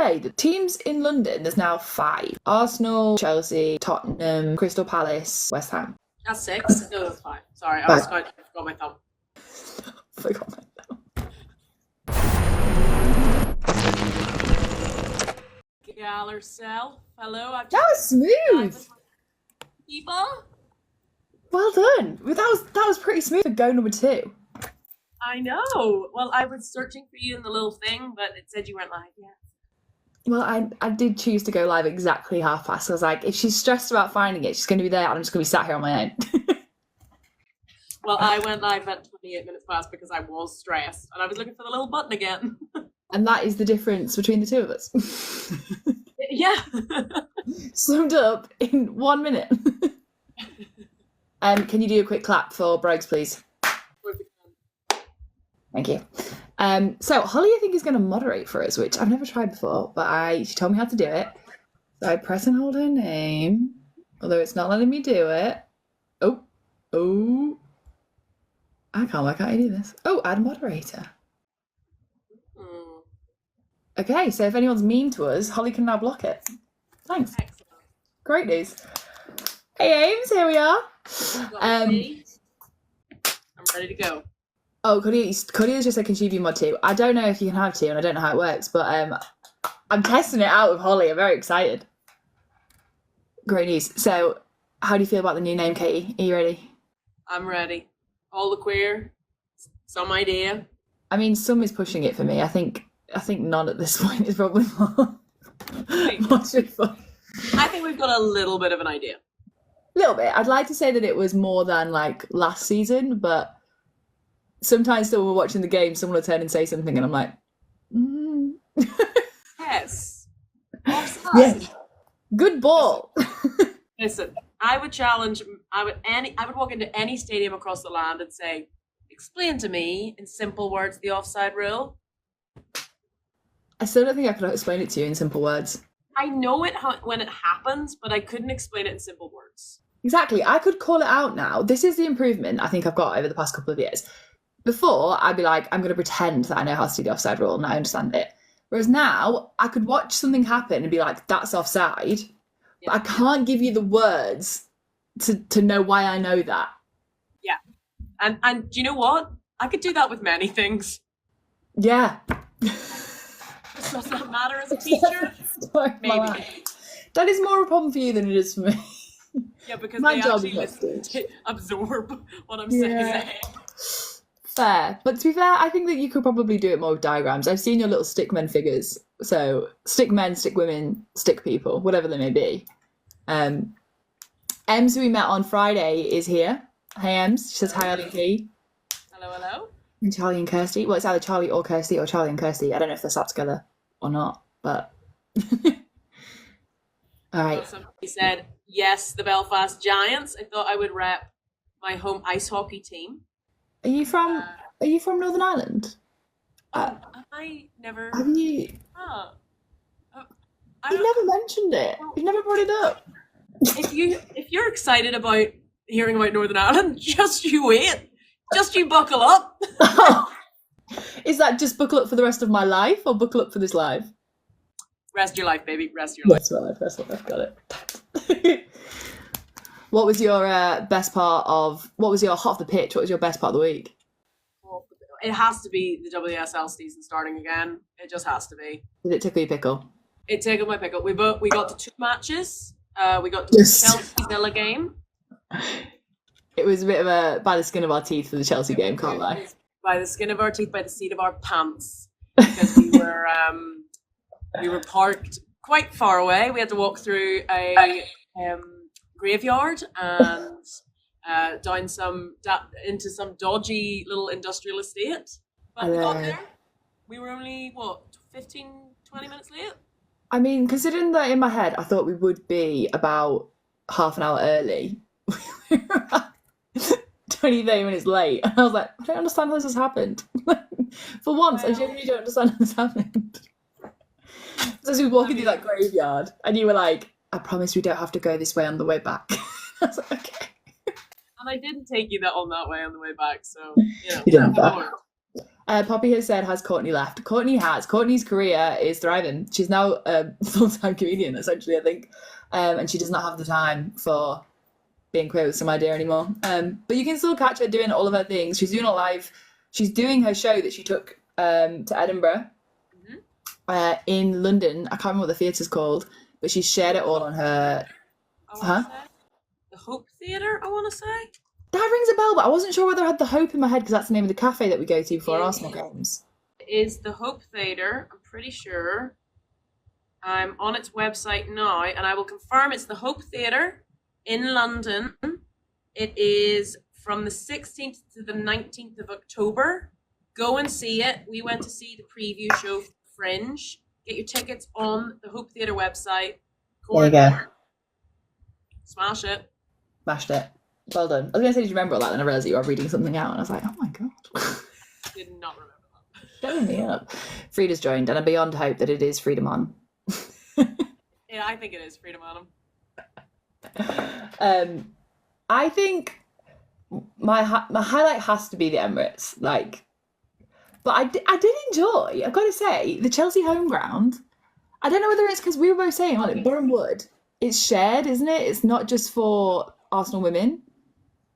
say the teams in London, there's now 5. Arsenal, Chelsea, Tottenham, Crystal Palace, West Ham. That's 6? No, that's 5. Sorry, I forgot my thumb. Forgot my thumb. Gal herself. Hello. That was smooth. People. Well done. That was pretty smooth for go number 2. I know. Well, I was searching for you in the little thing, but it said you weren't live yet. Well, I did choose to go live exactly past. I was like, if she's stressed about finding it, she's going to be there, and I'm just going to be sat here on my own. Well, I went live at 28 minutes past because I was stressed, and I was looking for the little button again. And that is the difference between the two of us. Yeah. Summed up in 1 minute. Can you do a quick clap for Brogues, please? Thank you. So Holly, I think, is going to moderate for us, which I've never tried before, but she told me how to do it. So I press and hold her name, although it's not letting me do it. Oh. I can't work out how to do this. Oh, add moderator. Okay, so if anyone's mean to us, Holly can now block it. Thanks. Excellent. Great news. Hey, Ames, here we are. I'm ready to go. Oh, Cuddy has just said, can she be mod 2? I don't know if you can have 2, and I don't know how it works, but I'm testing it out with Holly. I'm very excited. Great news. So, how do you feel about the new name, Katie? Are you ready? I'm ready. All the queer. Some idea. I mean, some is pushing it for me. I think none at this point is probably more fun. I think we've got a little bit of an idea. A little bit. I'd like to say that it was more than like last season, but sometimes still when we're watching the game, someone will turn and say something, and I'm like, Yes. Offside. Yes. Good ball. Listen, I would walk into any stadium across the land and say, explain to me in simple words the offside rule. I still don't think I could explain it to you in simple words. I know it when it happens, but I couldn't explain it in simple words. Exactly. I could call it out now. This is the improvement I think I've got over the past couple of years. Before, I'd be like, I'm going to pretend that I know how to do the offside rule and I understand it. Whereas now, I could watch something happen and be like, that's offside. Yeah. But I can't give you the words to know why I know that. Yeah. And do you know what? I could do that with many things. Yeah. Does that matter as a teacher? Maybe. That is more a problem for you than it is for me. Yeah, because my they job actually is to absorb what I'm saying. Fair. But to be fair, I think that you could probably do it more with diagrams. I've seen your little stick men figures. So stick men, stick women, stick people, whatever they may be. Ems, who we met on Friday, is here. Hey, Ems. She says hi, Ollie P. Hello. And Charlie and Kirsty. Well, it's either Charlie or Kirsty or Charlie and Kirsty. I don't know if they're sat together or not, but... All right. Somebody said, yes, the Belfast Giants. I thought I would rep my home ice hockey team. Are you from Northern Ireland? I never... Have you... You've never mentioned it. You've never brought it up. If you're excited about hearing about Northern Ireland, just you wait. Just you buckle up. Is that just buckle up for the rest of my life or buckle up for this live? Rest your life, baby. Rest your life. Rest my life. Got it. What was your what was your hot off the pitch? What was your best part of the week? It has to be the WSL season starting again. It just has to be. Did it tickle your pickle? It tickled my pickle. We got to 2 matches. We got to the Chelsea Villa game. It was a bit of a by the skin of our teeth for the Chelsea game, can't lie. By the skin of our teeth, by the seat of our pants, because we were parked quite far away. We had to walk through a graveyard and into some dodgy little industrial estate. But we got there. We were only 15, 20 minutes late. I mean, considering that in my head, I thought we would be about half an hour early. 20, 30 minutes late. And I was like, I don't understand how this has happened. For once, I genuinely don't understand how this happened. So as we were walking through that graveyard, and you were like, I promise we don't have to go this way on the way back. I was like, okay. And I didn't take you on that way on the way back, so, you don't have Poppy has said, has Courtney left? Courtney has. Courtney's career is thriving. She's now a full-time comedian, essentially, I think. And she does not have the time for being queer with some idea anymore. But you can still catch her doing all of her things. She's doing it live. She's doing her show that she took to Edinburgh in London. I can't remember what the theatre's called, but she shared it all on her. The Hope Theatre, I want to say. That rings a bell, but I wasn't sure whether I had the Hope in my head because that's the name of the cafe that we go to before Arsenal games. It is the Hope Theatre, I'm pretty sure. I'm on its website now, and I will confirm it's the Hope Theatre in London. It is from the 16th to the 19th of October. Go and see it. We went to see the preview show for Fringe. Get your tickets on the Hope Theatre website. There you go. Smash it. Smashed it. Well done. I was going to say, did you remember all that? And I realised that you were reading something out, and I was like, oh my God. Did not remember that. Showing me up. Frida's joined, and I'm beyond hope that it is Freedom On. Yeah, I think it is Freedom On. I think my highlight has to be the Emirates. But I did enjoy, I've got to say, the Chelsea home ground. I don't know whether it's because we were both saying, Boreham Wood, it's shared, isn't it? It's not just for Arsenal women.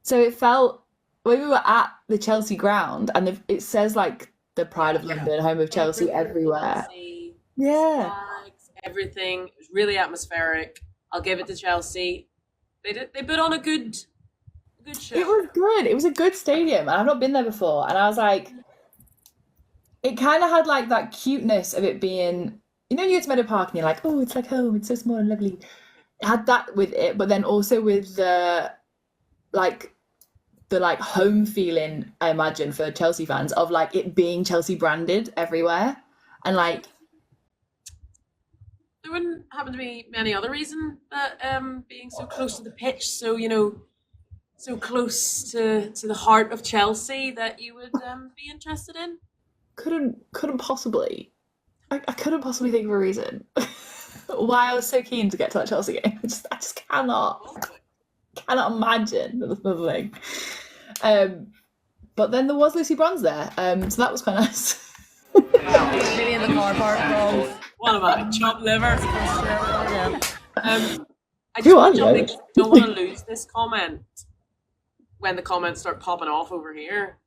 So it felt, when we were at the Chelsea ground, and it says the pride of London, home of Chelsea, everywhere. Chelsea, yeah. Flags, everything. It was really atmospheric. I'll give it to Chelsea. They put on a good show. It was good. It was a good stadium, and I've not been there before. And I was like, it kind of had that cuteness of it being, you go to Meadow Park and you're like, oh, it's like home. It's so small and lovely. It had that with it, but then also with the home feeling, I imagine, for Chelsea fans of it being Chelsea branded everywhere, and there wouldn't happen to be many other reason that being so close to the pitch, so so close to the heart of Chelsea, that you would be interested in. Couldn't possibly. I couldn't possibly think of a reason why I was so keen to get to that Chelsea game. I just cannot imagine the thing. But then there was Lucy Bronze there, so that was quite nice. Maybe in the car park, bro. What am I? Chopped liver. I don't want to lose this comment when the comments start popping off over here.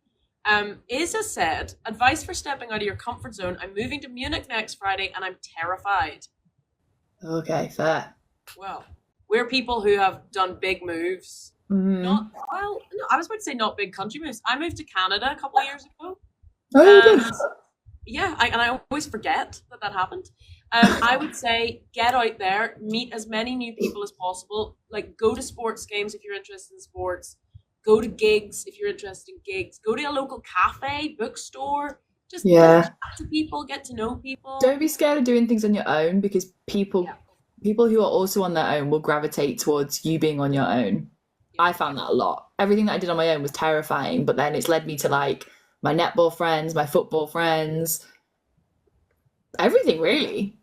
Isa said, advice for stepping out of your comfort zone. I'm moving to Munich next Friday and I'm terrified. Okay, fair. Well, we're people who have done big moves. I was about to say not big country moves. I moved to Canada a couple of years ago. Oh, you did? Yeah, I always forget that happened. I would say get out there, meet as many new people as possible. Go to sports games if you're interested in sports. Go to gigs if you're interested in gigs. Go to a local cafe, bookstore. Just chat to people, get to know people. Don't be scared of doing things on your own, because people who are also on their own will gravitate towards you being on your own. Yeah. I found that a lot. Everything that I did on my own was terrifying, but then it's led me to my netball friends, my football friends, everything really.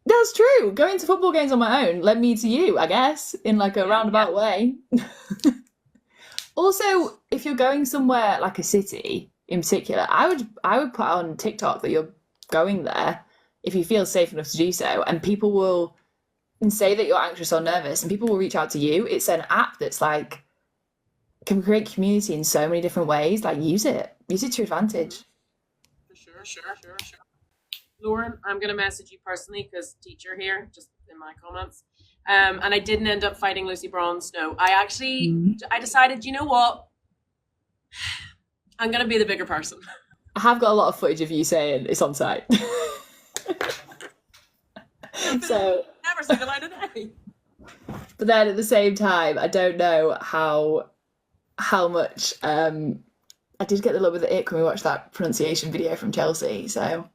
That's true. Going to football games on my own led me to you, I guess, in a roundabout way. Also, if you're going somewhere like a city in particular, I would put on TikTok that you're going there if you feel safe enough to do so, and people will say that you're anxious or nervous, and people will reach out to you. It's an app that's can create community in so many different ways. Use it to your advantage. For sure. Lauren, I'm going to message you personally because teacher here, just in my comments. And I didn't end up fighting Lucy Bronze. No, I decided, you know what? I'm going to be the bigger person. I have got a lot of footage of you saying it's on site. So never say the line a day. But then at the same time, I don't know how much I did get a little bit of the ick when we watched that pronunciation video from Chelsea. So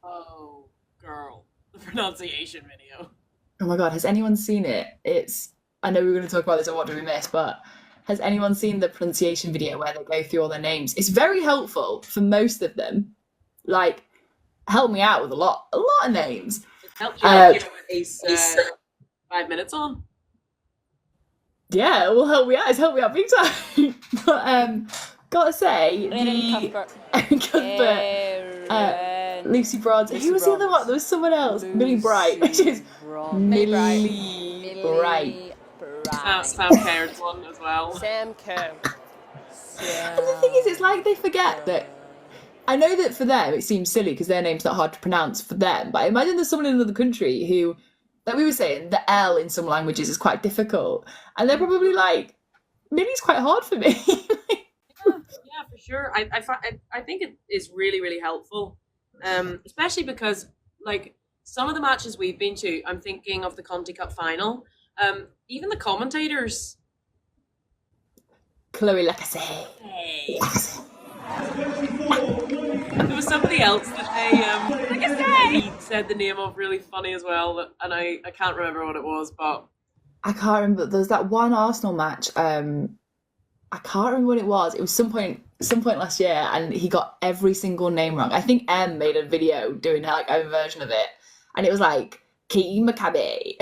girl, the pronunciation video. Oh my God, has anyone seen it? I know we were going to talk about this on What Do We Miss, but has anyone seen the pronunciation video where they go through all their names? It's very helpful for most of them. Help me out with a lot of names. It helped you at least 5 minutes on. Yeah, it will help me out. It's helped me out big time. But Gotta say, Erin Cuthbert. Cuthbert, Lucy Bronze. Who was the other one? There was someone else. Millie Bright, which is Millie Bright. Sam Kerr's one as well. Sam Kerr. And the thing is, it's like they forget that. I know that for them it seems silly because their name's not hard to pronounce for them, but I imagine there's someone in another country who, like we were saying, the L in some languages is quite difficult, and they're probably like, Millie's quite hard for me. Yeah, for sure. I think it is really, really helpful, especially because like some of the matches we've been to, I'm thinking of the Conti Cup final. Even the commentators. Chloe Lacasse. Hey. There was somebody else that they said the name of really funny as well, and I can't remember what it was, but I can't remember. There's that one Arsenal match. I can't remember what it was. It was some point last year, and he got every single name wrong. I think Em made a video doing her like own version of it, and it was like Katie Maccabi.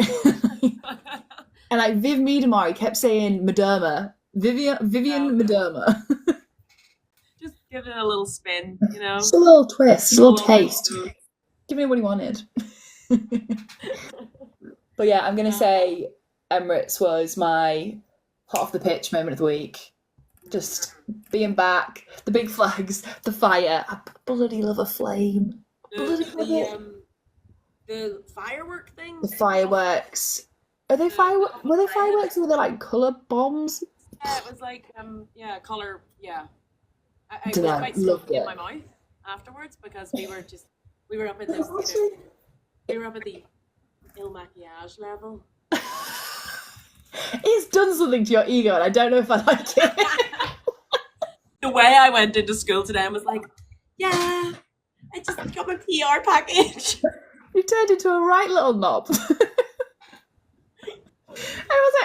And like Viv Miedema, he kept saying Miedema. Vivian Miedema. Just give it a little spin, you know. Just a little twist, a little taste. Give me what he wanted. But yeah, I'm gonna say Emirates was my hot off the pitch moment of the week. Just being back, the big flags, the fire. I bloody love a flame. The firework thing. The fireworks. Are they fireworks? Were they fireworks or were they like colour bombs? Yeah, it was like colour. Yeah, I Dunno, quite loved stuck in it. my mouth afterwards because we were up at this, we were up at the ill maquillage level. It's done something to your ego, and I don't know if I like it. The way I went into school today, I was like, yeah, I just got my PR package. You turned into a right little knob.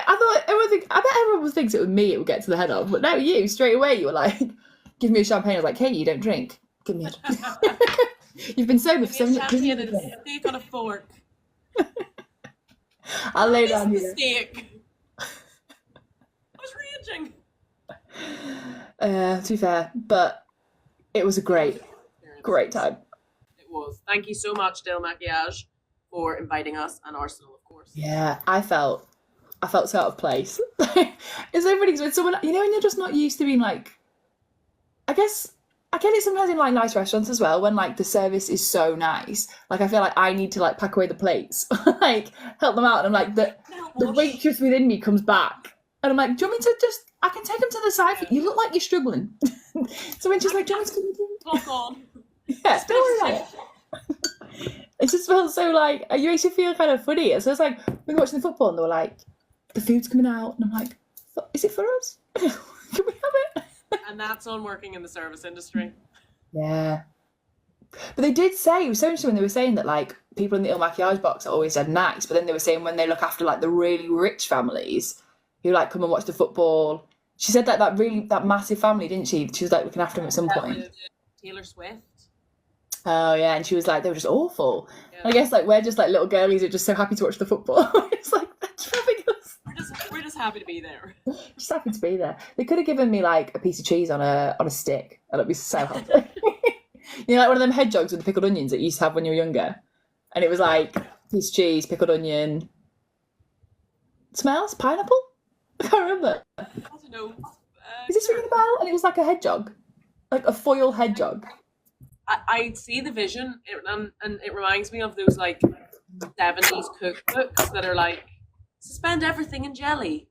I bet everyone thinks it was me it would get to the head of, but no, you, straight away, you were like, give me a champagne. I was like, hey, you don't drink. Give me a You've been sober for 7 years. Champagne and a steak on a fork. I'll lay down here. Steak. I was raging. To be fair, but it was a great time. It was. Thank you so much, Del Maquillage, for inviting us, and Arsenal, of course. Yeah, I felt so out of place. It's so funny because when someone, you know, when you're just not used to being like, I get it sometimes in like nice restaurants as well, when like the service is so nice. Like I feel like I need to like pack away the plates, like help them out, and I'm like the waitress within me comes back, and I'm like, do you want me to just? I can take them to the side. You look like you're struggling. So when she's like, do you want me to? Talk on. Yeah, don't worry about it. It just felt so like you makes you feel kind of funny. So it's like we were watching the football and they were like, the food's coming out, and I'm like, is it for us? Can we have it? And that's on working in the service industry. Yeah. But they did say, it was so interesting when they were saying that like people in the ill maquillage box are always dead nice, but then they were saying when they look after like the really rich families who like come and watch the football. She said that massive family, didn't she? She was like looking after them at some point. Taylor Swift. Oh yeah, and she was like, they were just awful. Yeah. And I guess like we're just like little girlies who are just so happy to watch the football. It's like that's fabulous. We're just happy to be there. Just happy to be there. They could have given me like a piece of cheese on a stick, and I'd be so happy. You know, like one of them hedgehogs with the pickled onions that you used to have when you were younger, and it was like piece of cheese, pickled onion. Smells pineapple. I can't remember. I don't know. Is this ringing a bell? And it was like a hedgehog, like a foil hedgehog. I see the vision, and it reminds me of those like 70s cookbooks that are like suspend everything in jelly.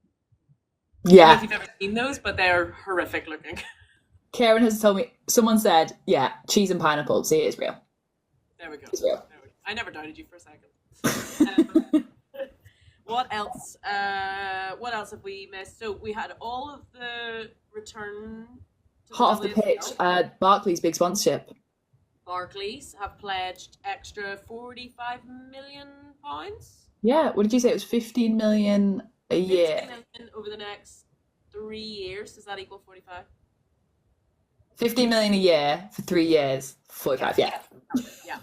Yeah. I don't know if you've ever seen those, but they're horrific looking. Karen has told me, someone said, yeah, cheese and pineapple. See, it is real. There we go. It's real. I never doubted you for a second. What else? What else have we missed? So we had all of the return to hot off the pitch. Barclays big sponsorship. Barclays have pledged extra £45 million. Yeah, what did you say? It was 15 million a year. 15 million over the next 3 years. Does that equal 45? 15 million a year for 3 years. 45, yeah. Yeah.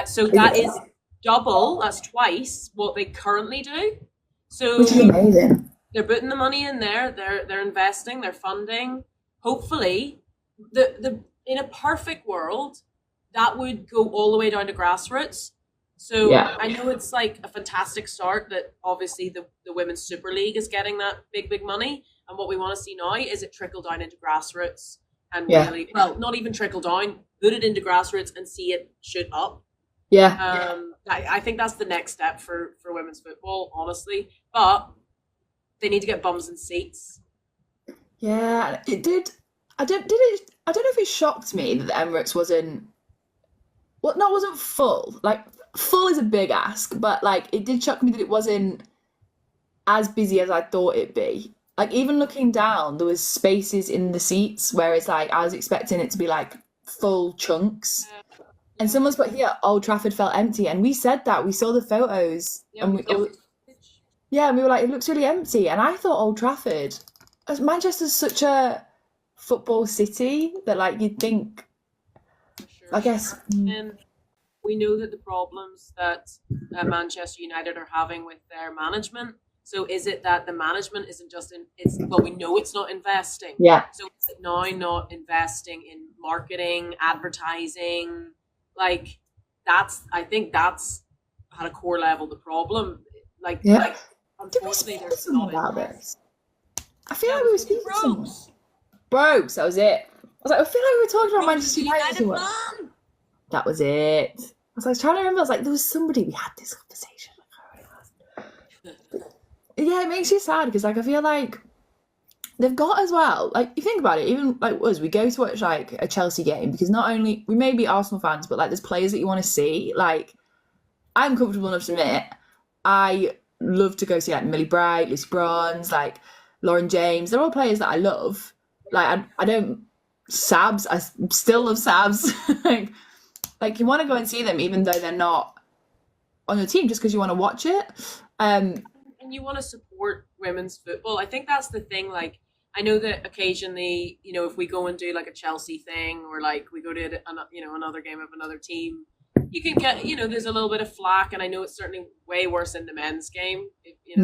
So that is double, that's twice what they currently do. So which is amazing. They're putting the money in there, they're investing, they're funding. hopefully, the in a perfect world, that would go all the way down to grassroots. So Yeah. I know it's like a fantastic start that obviously the Women's Super League is getting that big money. And what we want to see now is it trickle down into grassroots and really, well, not even trickle down, put it into grassroots and see it shoot up. Yeah. I think that's the next step for women's football, honestly. But they need to get bums and seats. Yeah, it did. I don't know if it shocked me that the Emirates wasn't full. Like, full is a big ask, but like it did shock me that it wasn't as busy as I thought it'd be. Like, even looking down, there was spaces in the seats, whereas like I was expecting it to be like full chunks. And someone's put here, Old Trafford felt empty, and we said that. We saw the photos, and we were like, it looks really empty. And I thought Old Trafford, as Manchester's such a football city that like you'd think. I guess. And we know that the problems that Manchester United are having with their management. So is it that the management isn't just we know it's not investing. Yeah. So is it now not investing in marketing, advertising? Like, I think that's at a core level the problem. Like unfortunately there's not about this. I feel like we were speaking to someone. Bros, that was it. I was like, I feel like we were talking about Manchester United. That was it. I was trying to remember. I was like, there was somebody we had this conversation. Yeah, it makes you sad because like I feel like they've got as well. Like, you think about it, even like us, we go to watch like a Chelsea game because not only we may be Arsenal fans, but like there's players that you want to see. Like, I'm comfortable enough to admit I love to go see like Millie Bright, Lucy Bronze, like Lauren James. They're all players that I love. Like, I don't Sabs. I still love Sabs. like you want to go and see them even though they're not on your team, just because you want to watch it. And you want to support women's football. I think that's the thing. Like, I know that occasionally, you know, if we go and do like a Chelsea thing or like we go to another game of another team, you can get, you know, there's a little bit of flack, and I know it's certainly way worse in the men's game. If you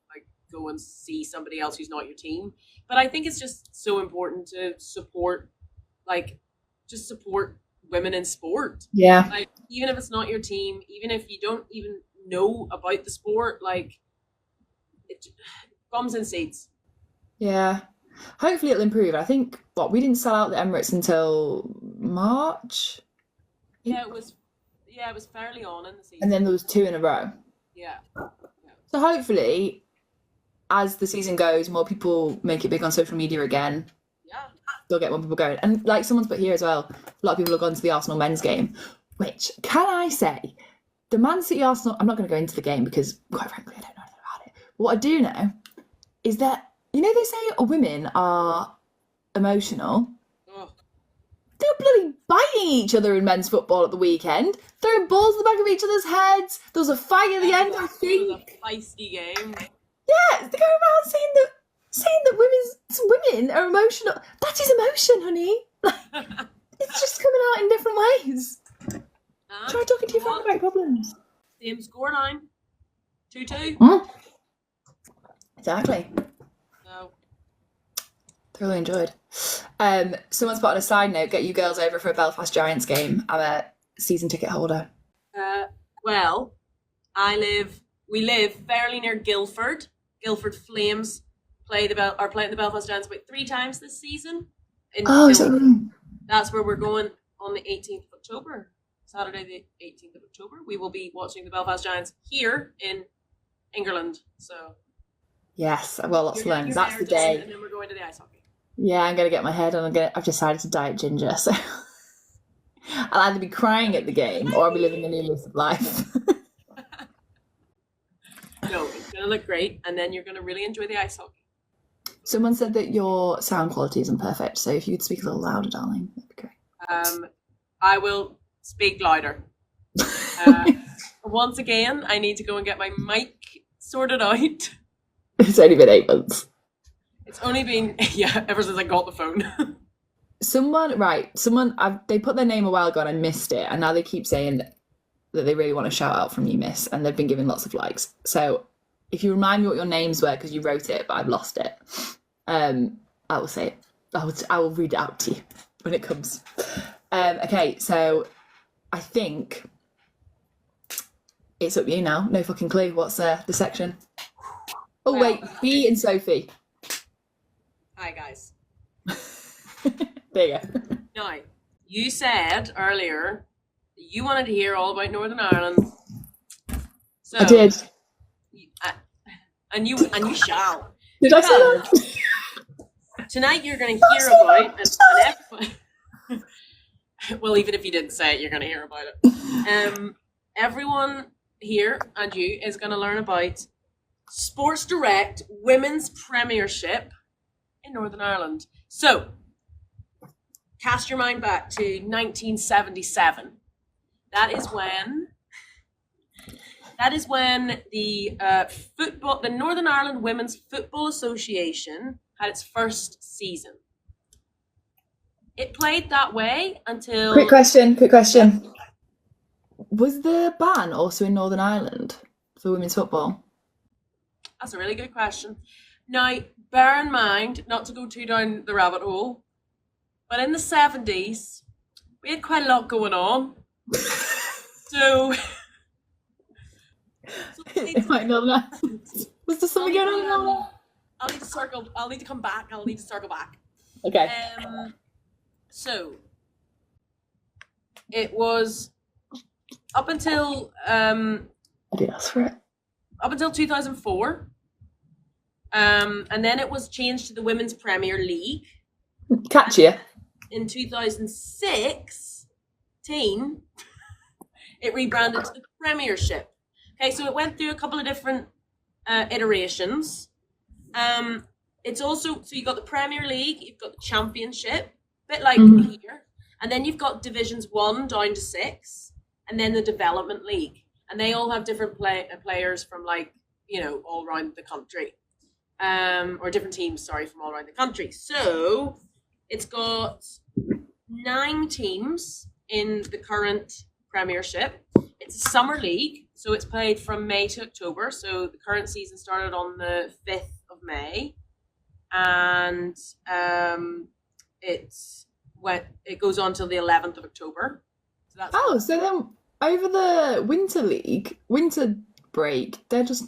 like go and see somebody else who's not your team. But I think it's just so important to support women in sport. Yeah. Like, even if it's not your team, even if you don't even know about the sport, like, it bums and seats. Yeah. Hopefully it'll improve. I think we didn't sell out the Emirates until March. Yeah, it was fairly on in the season. And then there was 2 in a row. Yeah. So hopefully, as the season goes, more people make it big on social media again. Yeah. They'll get more people going. And like someone's put here as well, a lot of people have gone to the Arsenal men's game, which, can I say, the Man City Arsenal, I'm not going to go into the game because, quite frankly, I don't know anything about it. But what I do know is that, you know, they say women are emotional. Oh. They were bloody biting each other in men's football at the weekend, throwing balls in the back of each other's heads. There was a fight at the end, I think. It was a feisty game. Yeah, they go around saying that women are emotional. That is emotion, honey. Like, it's just coming out in different ways. Try talking to your friend about problems. Same scoreline. 2-2. Exactly. So. Thoroughly enjoyed. Someone's put on a side note, get you girls over for a Belfast Giants game. I'm a season ticket holder. Well, we live fairly near Guildford. Guildford Flames are playing the Belfast Giants about 3 times this season. That's where we're going on the 18th of October. Saturday the 18th of October. We will be watching the Belfast Giants here in England. So yes, well, lots to learn. That's the day. And then we're going to the ice hockey. Yeah, I'm gonna get my head on. I've decided to diet ginger, so I'll either be crying at the game or I'll be living a new lease of life. No, it's gonna look great, and then you're gonna really enjoy the ice hockey. Someone said that your sound quality isn't perfect, so if you could speak a little louder, darling, that'd be great. I will speak louder. Once again, I need to go and get my mic sorted out. It's only been 8 months. It's only been, ever since I got the phone. They put their name a while ago and I missed it, and now they keep saying that they really want a shout out from you, miss, and they've been giving lots of likes. So if you remind me what your names were, because you wrote it, but I've lost it, I will say it. I will read it out to you when it comes. Okay, so I think it's up to you now. No fucking clue. What's the section? Oh, Well, wait. B and Sophie. Hi, guys. There you go. Now, you said earlier that you wanted to hear all about Northern Ireland. So, I did. And you shall. Did I say that? Tonight you're going to hear about and well, even if you didn't say it, you're going to hear about it. Everyone here and you is going to learn about Sports Direct Women's Premiership in Northern Ireland. So, cast your mind back to 1977. That is when the Northern Ireland Women's Football Association had its first season. It played that way until... Quick question. Was the ban also in Northern Ireland for women's football? That's a really good question. Now, bear in mind, not to go too down the rabbit hole, but in the 70s, we had quite a lot going on. So It might not that. Was there something going on? I'll need to circle back. Okay. So it was up until I did ask for it. up until 2004. And then it was changed to the Women's Premier League. Catch you. In 2016, it rebranded to the Premiership. Okay, so it went through a couple of different iterations. It's also, so you've got the Premier League, you've got the Championship, a bit like here, and then you've got Divisions 1 down to 6, and then the Development League. And they all have different players from all around the country. Or different teams, from all around the country. So it's got 9 teams in the current Premiership. It's a summer league, so it's played from May to October. So the current season started on the 5th of May, and it goes on till the 11th of October. So that's So then over the winter break, they're just,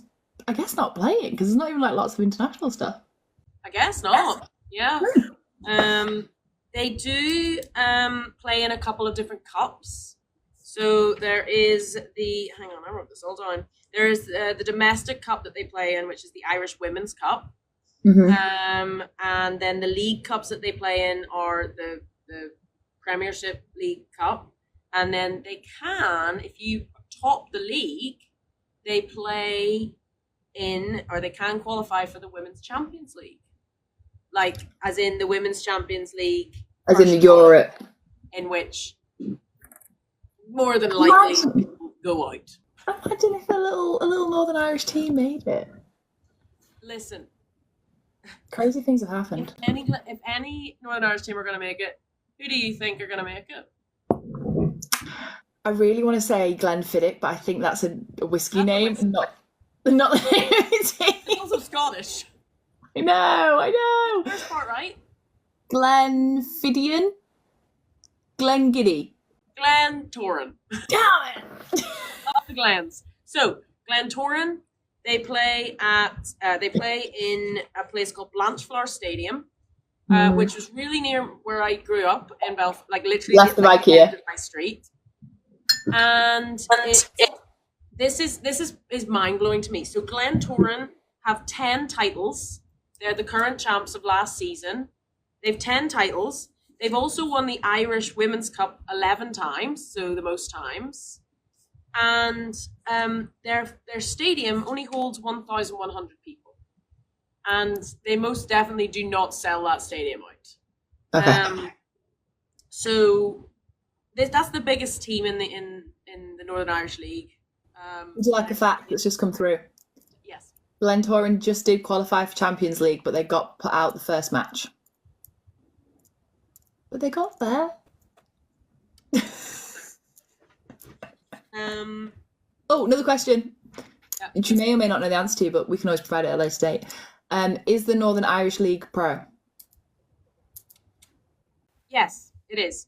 I guess, not playing because there's not even lots of international stuff. I guess not. Yeah. They do play in a couple of different cups. So there is hang on, I wrote this all down. There is the domestic cup that they play in, which is the Irish Women's Cup. Mm-hmm. And then the league cups that they play in are the Premiership League Cup. And then they can, if you top the league, they play in, or they can qualify for the Women's Champions League. As in the Women's Champions League. As in Europe. In which more than likely people go out. Imagine if a little Northern Irish team made it. Listen. Crazy things have happened. If any Northern Irish team are going to make it, who do you think are going to make it? I really want to say Glenfiddich, but I think that's a whiskey name, not the name of the team. It's also Scottish. I know. First part right. Glenfiddich? Glengiddy. Glentoran. Damn it! Love the Glens. So Glentoran, they play in a place called Blanchflower Stadium, which was really near where I grew up in Belfast, literally left of IKEA. My street. And this is mind blowing to me. So Glentoran have 10 titles. They're the current champs of last season. They've 10 titles. They've also won the Irish Women's Cup 11 times, so the most times. And their stadium only holds 1,100 people. And they most definitely do not sell that stadium out. Okay. So that's the biggest team in the Northern Irish League. Would you like a fact that's just come through? Yes. Glentoran just did qualify for Champions League, but they got put out the first match. But they got there. Oh, another question. Yeah. Which you may or may not know the answer to, but we can always provide it at a later date. Is the Northern Irish League pro? Yes, it is.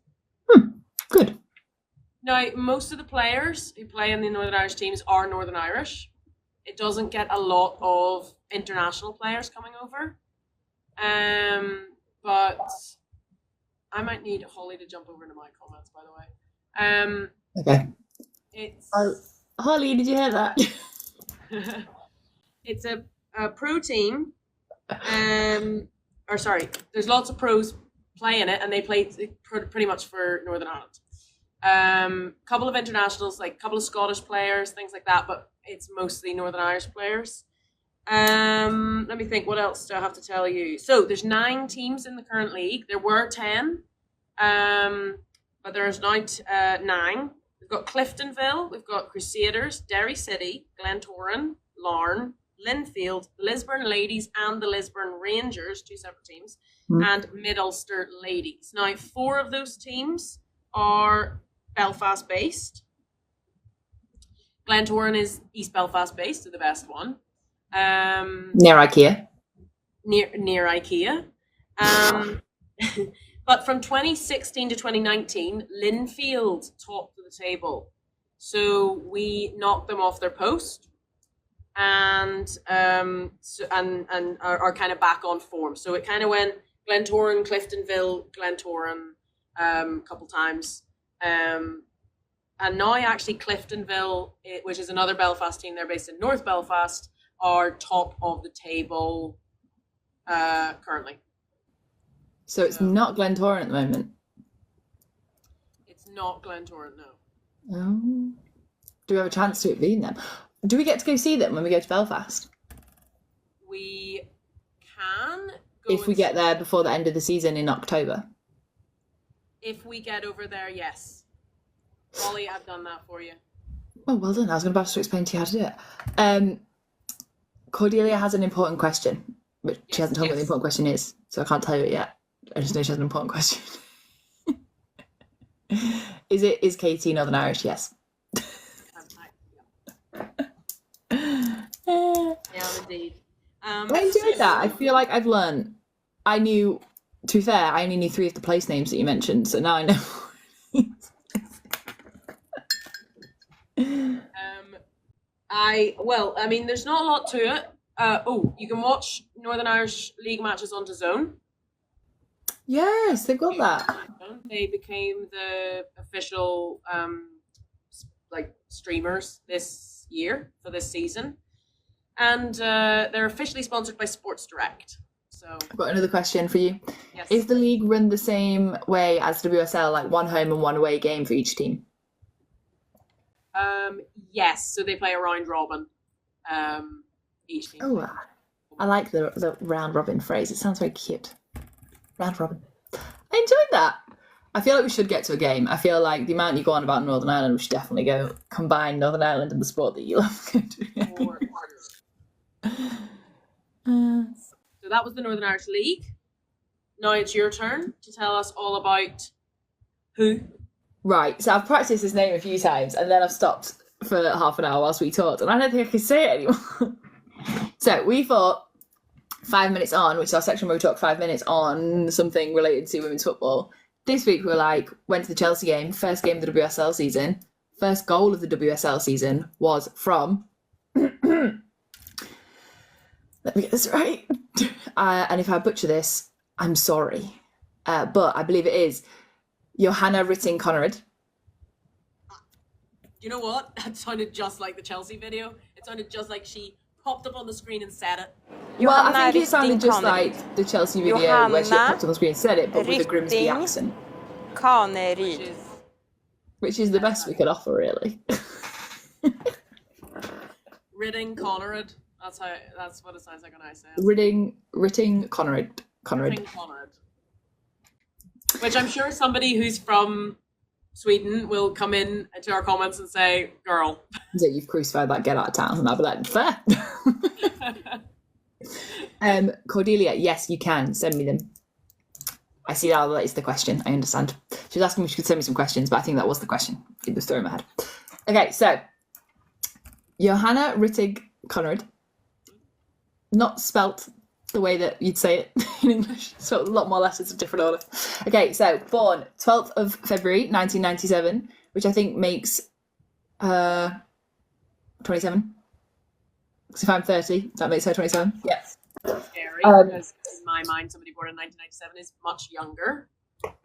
Good. Now, most of the players who play in the Northern Irish teams are Northern Irish. It doesn't get a lot of international players coming over. But I might need Holly to jump over into my comments, by the way. Okay. It's Holly, did you hear that? it's a pro team. There's lots of pros playing it, and they play pretty much for Northern Ireland. Couple of internationals, like a couple of Scottish players, things like that, but it's mostly Northern Irish players. Let me think, what else do I have to tell you? So there's 9 teams in the current league. There were 10, but there's now 9. We've got Cliftonville, we've got Crusaders, Derry City, Glentoran, Larne, Linfield, Lisburn Ladies and the Lisburn Rangers, 2 separate teams, and Mid-Ulster Ladies. Now, 4 of those teams are Belfast based. Glentoran is East Belfast based, so the best one. Near IKEA. Near IKEA. But from 2016 to 2019, Linfield topped the table. So we knocked them off their post and are kind of back on form. So it kind of went Glentoran, Cliftonville, Glentoran a couple times. And now actually Cliftonville, which is another Belfast team, they're based in North Belfast, are top of the table currently. So it's not Glentoran at the moment? It's not Glentoran, no. Oh. Do we have a chance to it being them? Do we get to go see them when we go to Belfast? We can go if we get there before the end of the season in October. If we get over there, yes. Ollie, I've done that for you. Oh, well done. I was going to have to explain to you how to do it. Cordelia has an important question, but she hasn't told me what the important question is, so I can't tell you it yet. I just know she has an important question. Is Katie Northern Irish? Yes. Yeah, indeed. I enjoyed that. I feel like I've learned. To be fair, I only knew 3 of the place names that you mentioned, so now I know. There's not a lot to it. You can watch Northern Irish League matches on DAZN. Yes, they've got that. They became the official streamers this year for this season, and they're officially sponsored by Sports Direct. So I've got another question for you. Yes. Is the league run the same way as WSL, like 1 home and 1 away game for each team? Yes, so they play a round robin. Each team. Oh, I like the round robin phrase. It sounds very cute. Round robin. I enjoyed that. I feel like we should get to a game. I feel like the amount you go on about Northern Ireland, we should definitely go combine Northern Ireland and the sport that you love. So that was the Northern Irish League. Now it's your turn to tell us all about who. Right, so I've practiced his name a few times and then I've stopped for half an hour whilst we talked and I don't think I can say it anymore. So we thought 5 minutes on, which is our section where we talk 5 minutes on something related to women's football. This week we were went to the Chelsea game, first game of the WSL season. First goal of the WSL season was from... Let me get this right. And if I butcher this, I'm sorry. But I believe it is Johanna Rytting Kaneryd. You know what? That sounded just like the Chelsea video. It sounded just like she popped up on the screen and said it. Well, I think it sounded just like the Chelsea video where she popped on the screen and said it, but with a Grimsby accent. Kaneryd. Which is the best we could offer, really. Rytting Kaneryd. That's what it sounds like when I say it. Rytting Kaneryd. Rytting Kaneryd. Which I'm sure somebody who's from Sweden will come in to our comments and say, girl. So you've crucified that, get out of town. And I'll be like, fair. Cordelia, yes, you can send me them. I see that is the question. I understand. She was asking me if she could send me some questions, but I think that was the question. It was throwing my head. Okay, so Johanna Rytting Kaneryd, not spelt the way that you'd say it in English. So a lot more letters of different order. Okay, so born 12th of February 1997, which I think makes 27. Because if I'm 30, that makes her 27. Yeah. Scary, because in my mind, somebody born in 1997 is much younger.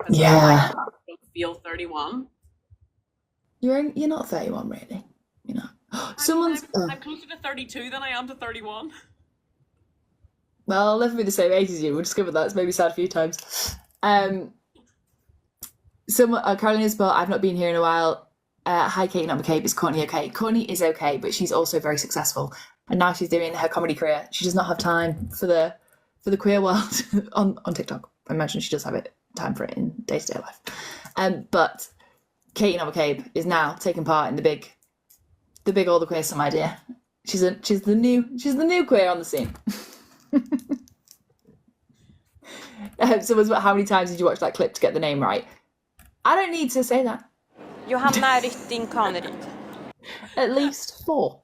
Yeah. I don't feel 31. You're not 31, really. You know. I'm closer to 32 than I am to 31. Well, I'll never be the same age as you. We'll discover that. It's made me sad a few times. Carolina's but I've not been here in a while. Hi, Kate, not McCabe. Is Courtney okay? Courtney is okay, but she's also very successful. And now she's doing her comedy career. She does not have time for the queer world on TikTok. I imagine she does have time for it in day-to-day life. But Kate, not McCabe, is now taking part in the big all the queer some idea. She's the new queer on the scene. Someone's about how many times did you watch that clip to get the name right? I don't need to say that. Johanna Rytting Kaneryd. At least 4.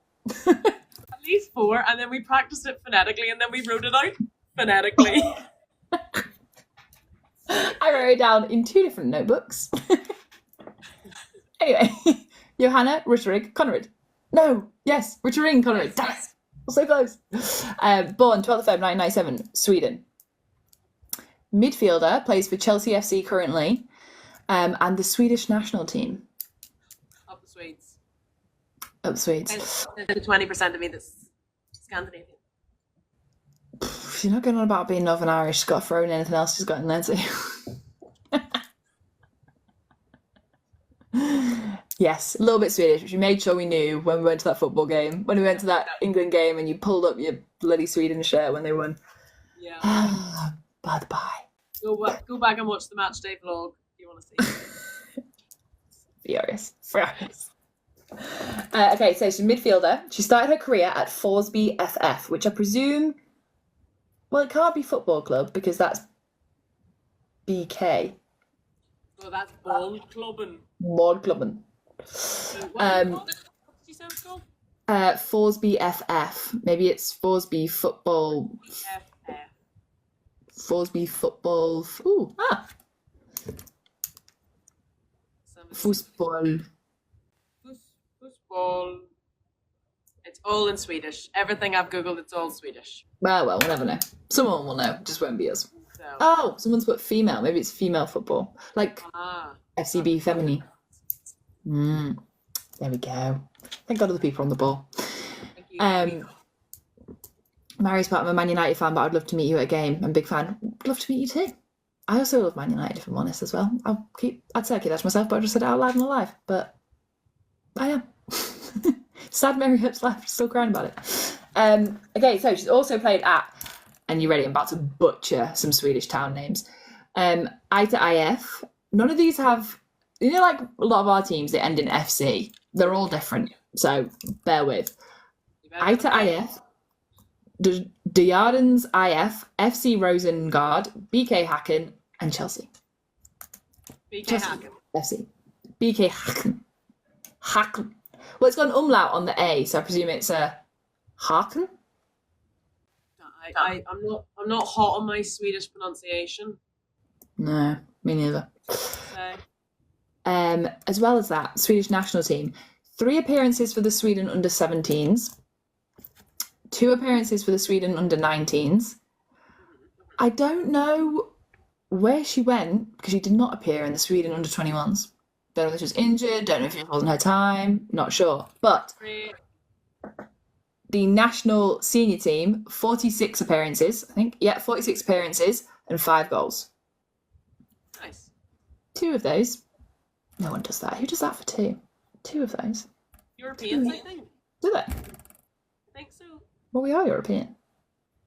At least 4, and then we practiced it phonetically, and then we wrote it out phonetically. I wrote it down in 2 different notebooks. Anyway, Johanna Rytting Kaneryd. No, yes, Rytting Kaneryd. Damn it. So close. Born 12th of February 1997, Sweden. Midfielder, plays for Chelsea FC currently, and the Swedish national team. Up the Swedes. Up the Swedes. There's the 20% of me that's Scandinavian. She's not going on about being Northern Irish. She's got to throw in anything else she's got in there too. Yes, a little bit Swedish, which we made sure we knew when we went to that football game. When we went to that England game and you pulled up your bloody Sweden shirt when they won. Yeah. By the by. Go back and watch the matchday vlog if you want to see it. Furious. Okay, so she's a midfielder. She started her career at Forsby FF, which I presume... Well, it can't be football club because that's BK. Well, that's Ballklubben. Ballklubben. What did you say it was called? Forsby FF. Maybe it's Forsby Football. Forsby Football. Ooh, Football. Football. It's all in Swedish. Everything I've googled, it's all Swedish. Well, we'll never know. Someone will know. Just won't be us. So. Oh, someone's put female. Maybe it's female football, like FCB Femini. There we go. Thank God other people on the ball. Thank you. Mary's part of a Man United fan, but I'd love to meet you at a game. I'm a big fan. I'd love to meet you too. I also love Man United, if I'm honest, as well. I'd say I keep that to myself, but I just said it out loud and alive. But I am. Sad Mary Hip's life, still crying about it. Okay, so she's also played at, and you ready? I'm about to butcher some Swedish town names. ITA IF. None of these have, like a lot of our teams, they end in FC. They're all different, so bear with. ITA IF, Djurgårdens IF, FC Rosengard, BK Häcken, and Chelsea. BK Chelsea, Häcken. FC. BK Häcken. Häcken. Well, it's got an umlaut on the A, so I presume it's a Häcken. I'm not hot on my Swedish pronunciation. No, me neither. So. As well as that, Swedish national team, 3 appearances for the Sweden under-17s, 2 appearances for the Sweden under-19s. I don't know where she went because she did not appear in the Sweden under-21s. Don't know if she was injured, don't know if it wasn't her time, not sure. But the national senior team, 46 appearances, I think. Yeah, 46 appearances and 5 goals. Nice. 2 of those. No one does that. Who does that for 2? 2 of those. Europeans, I think. Do they? I think so. Well, we are European.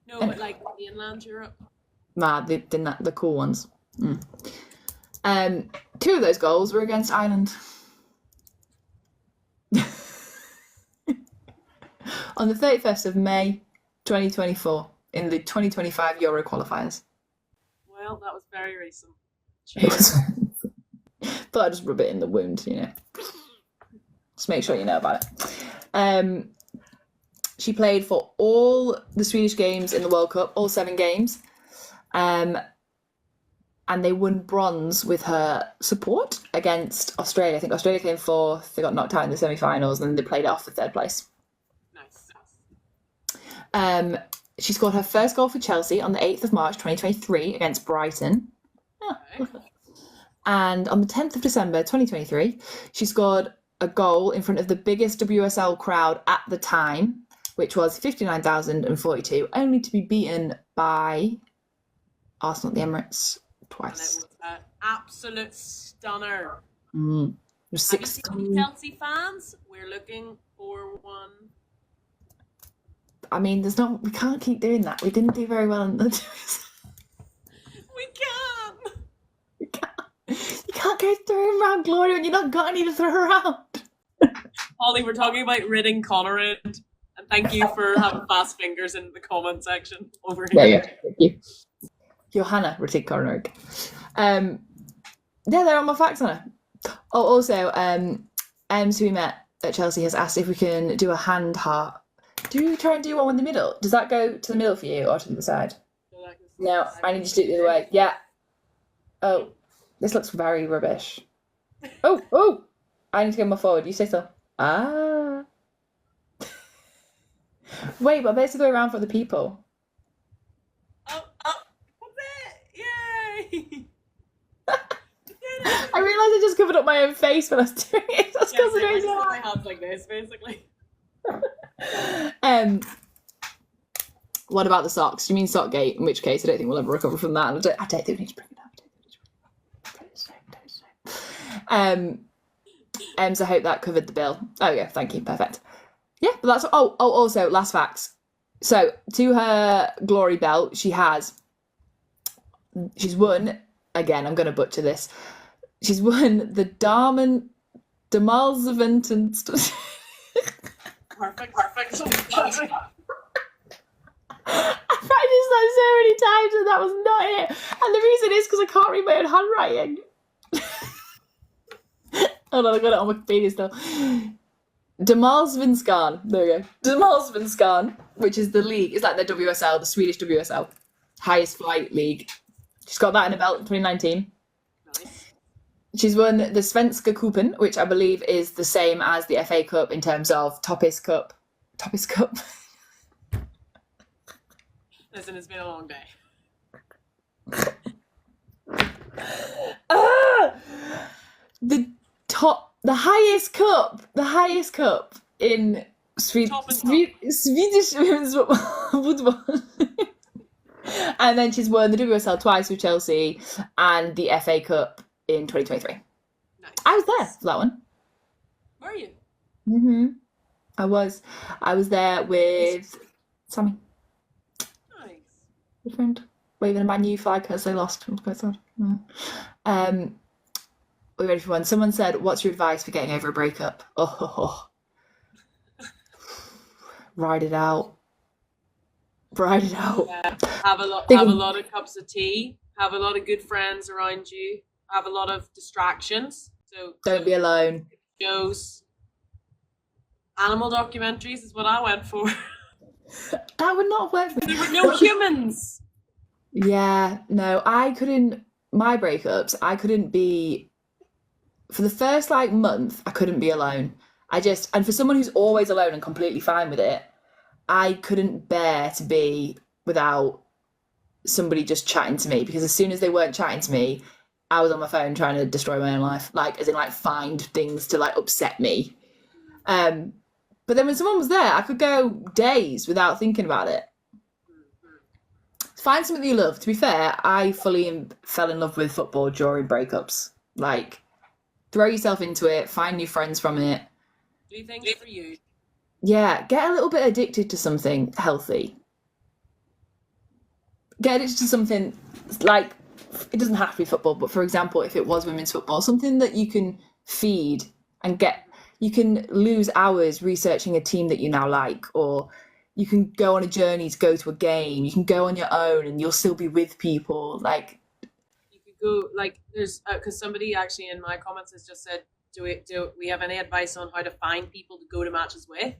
No, but like mainland Europe. Nah, the cool ones. 2 of those goals were against Ireland. On the 31st of May 2024 in the 2025 Euro qualifiers. Well, that was very recent. But I just rub it in the wound, Just make sure you know about it. She played for all the Swedish games in the World Cup, all 7 games. And they won bronze with her support against Australia. I think Australia came 4th. They got knocked out in the semi-finals, and then they played it off for 3rd place. Nice. She scored her first goal for Chelsea on the 8th of March 2023 against Brighton. Okay. And on the 10th of December 2023, she scored a goal in front of the biggest WSL crowd at the time, which was 59,042, only to be beaten by Arsenal at the Emirates twice. And it was an absolute stunner. Mm. Have you seen any Chelsea fans? We're looking for one. I mean, we can't keep doing that. We didn't do very well in the We can. You can't go throwing around glory when you've not got any to throw around. Holly, we're talking about Rytting Kaneryd, and thank you for having fast fingers in the comment section over here. Yeah, thank you. Johanna Rytting Kaneryd. Yeah, they're on my facts on her. Oh, also, who we met at Chelsea has asked if we can do a hand heart. Do you try and do one in the middle? Does that go to the middle for you or to the side? No, I need you to do it the other way. Yeah. Oh, this looks very rubbish. Oh! I need to go more forward. You say so. Ah. Wait, but there's to go around for the people. Oh, that's it! Yay! I realised I just covered up my own face when I was doing it. That's because I just put my hands like this, basically. What about the socks? Do you mean Sockgate? In which case, I don't think we'll ever recover from that. I don't think we need to bring it up. So I hope that covered the bill. Oh yeah, thank you, perfect. Yeah, but that's also last facts. So to her glory belt, she's won again. I'm going to butcher this. She's won the Damalseventens. Perfect. I practiced that so many times and that was not it. And the reason is because I can't read my own handwriting. Hold on, I got it on Wikipedia still. Damalsvenskan. There we go. Damalsvenskan, which is the league. It's like the WSL, the Swedish WSL. Highest flight league. She's got that in a belt in 2019. Nice. She's won the Svenska Cupen, which I believe is the same as the FA Cup in terms of Toppis Cup. Listen, it's been a long day. The highest cup in Swedish women's football. And then she's won the WSL twice with Chelsea and the FA Cup in 2023. Nice. I was there for that one. Were you? Mm-hmm. I was there with Sammy. Nice. Good friend. Waving a Man U flag as they lost. It was quite sad. Yeah. We're ready for one. Someone said, "What's your advice for getting over a breakup?" Oh. Ride it out. Yeah. Have a lot of cups of tea. Have a lot of good friends around you. Have a lot of distractions. So don't be alone. Shows. Animal documentaries is what I went for. That would not have worked for me. There were no humans. Yeah, no, my breakups, I couldn't be, for the first month, I couldn't be alone. And for someone who's always alone and completely fine with it, I couldn't bear to be without somebody just chatting to me, because as soon as they weren't chatting to me, I was on my phone trying to destroy my own life, find things to upset me. But then when someone was there, I could go days without thinking about it. Find something that you love. To be fair, I fully fell in love with football during breakups. Throw yourself into it, find new friends from it. Do things for you. Yeah, get a little bit addicted to something healthy. Get addicted to something it doesn't have to be football, but for example, if it was women's football, something that you can feed and you can lose hours researching a team that you now like, or you can go on a journey to go to a game. You can go on your own and you'll still be with people. You could go, there's, because somebody actually in my comments has just said, do we have any advice on how to find people to go to matches with?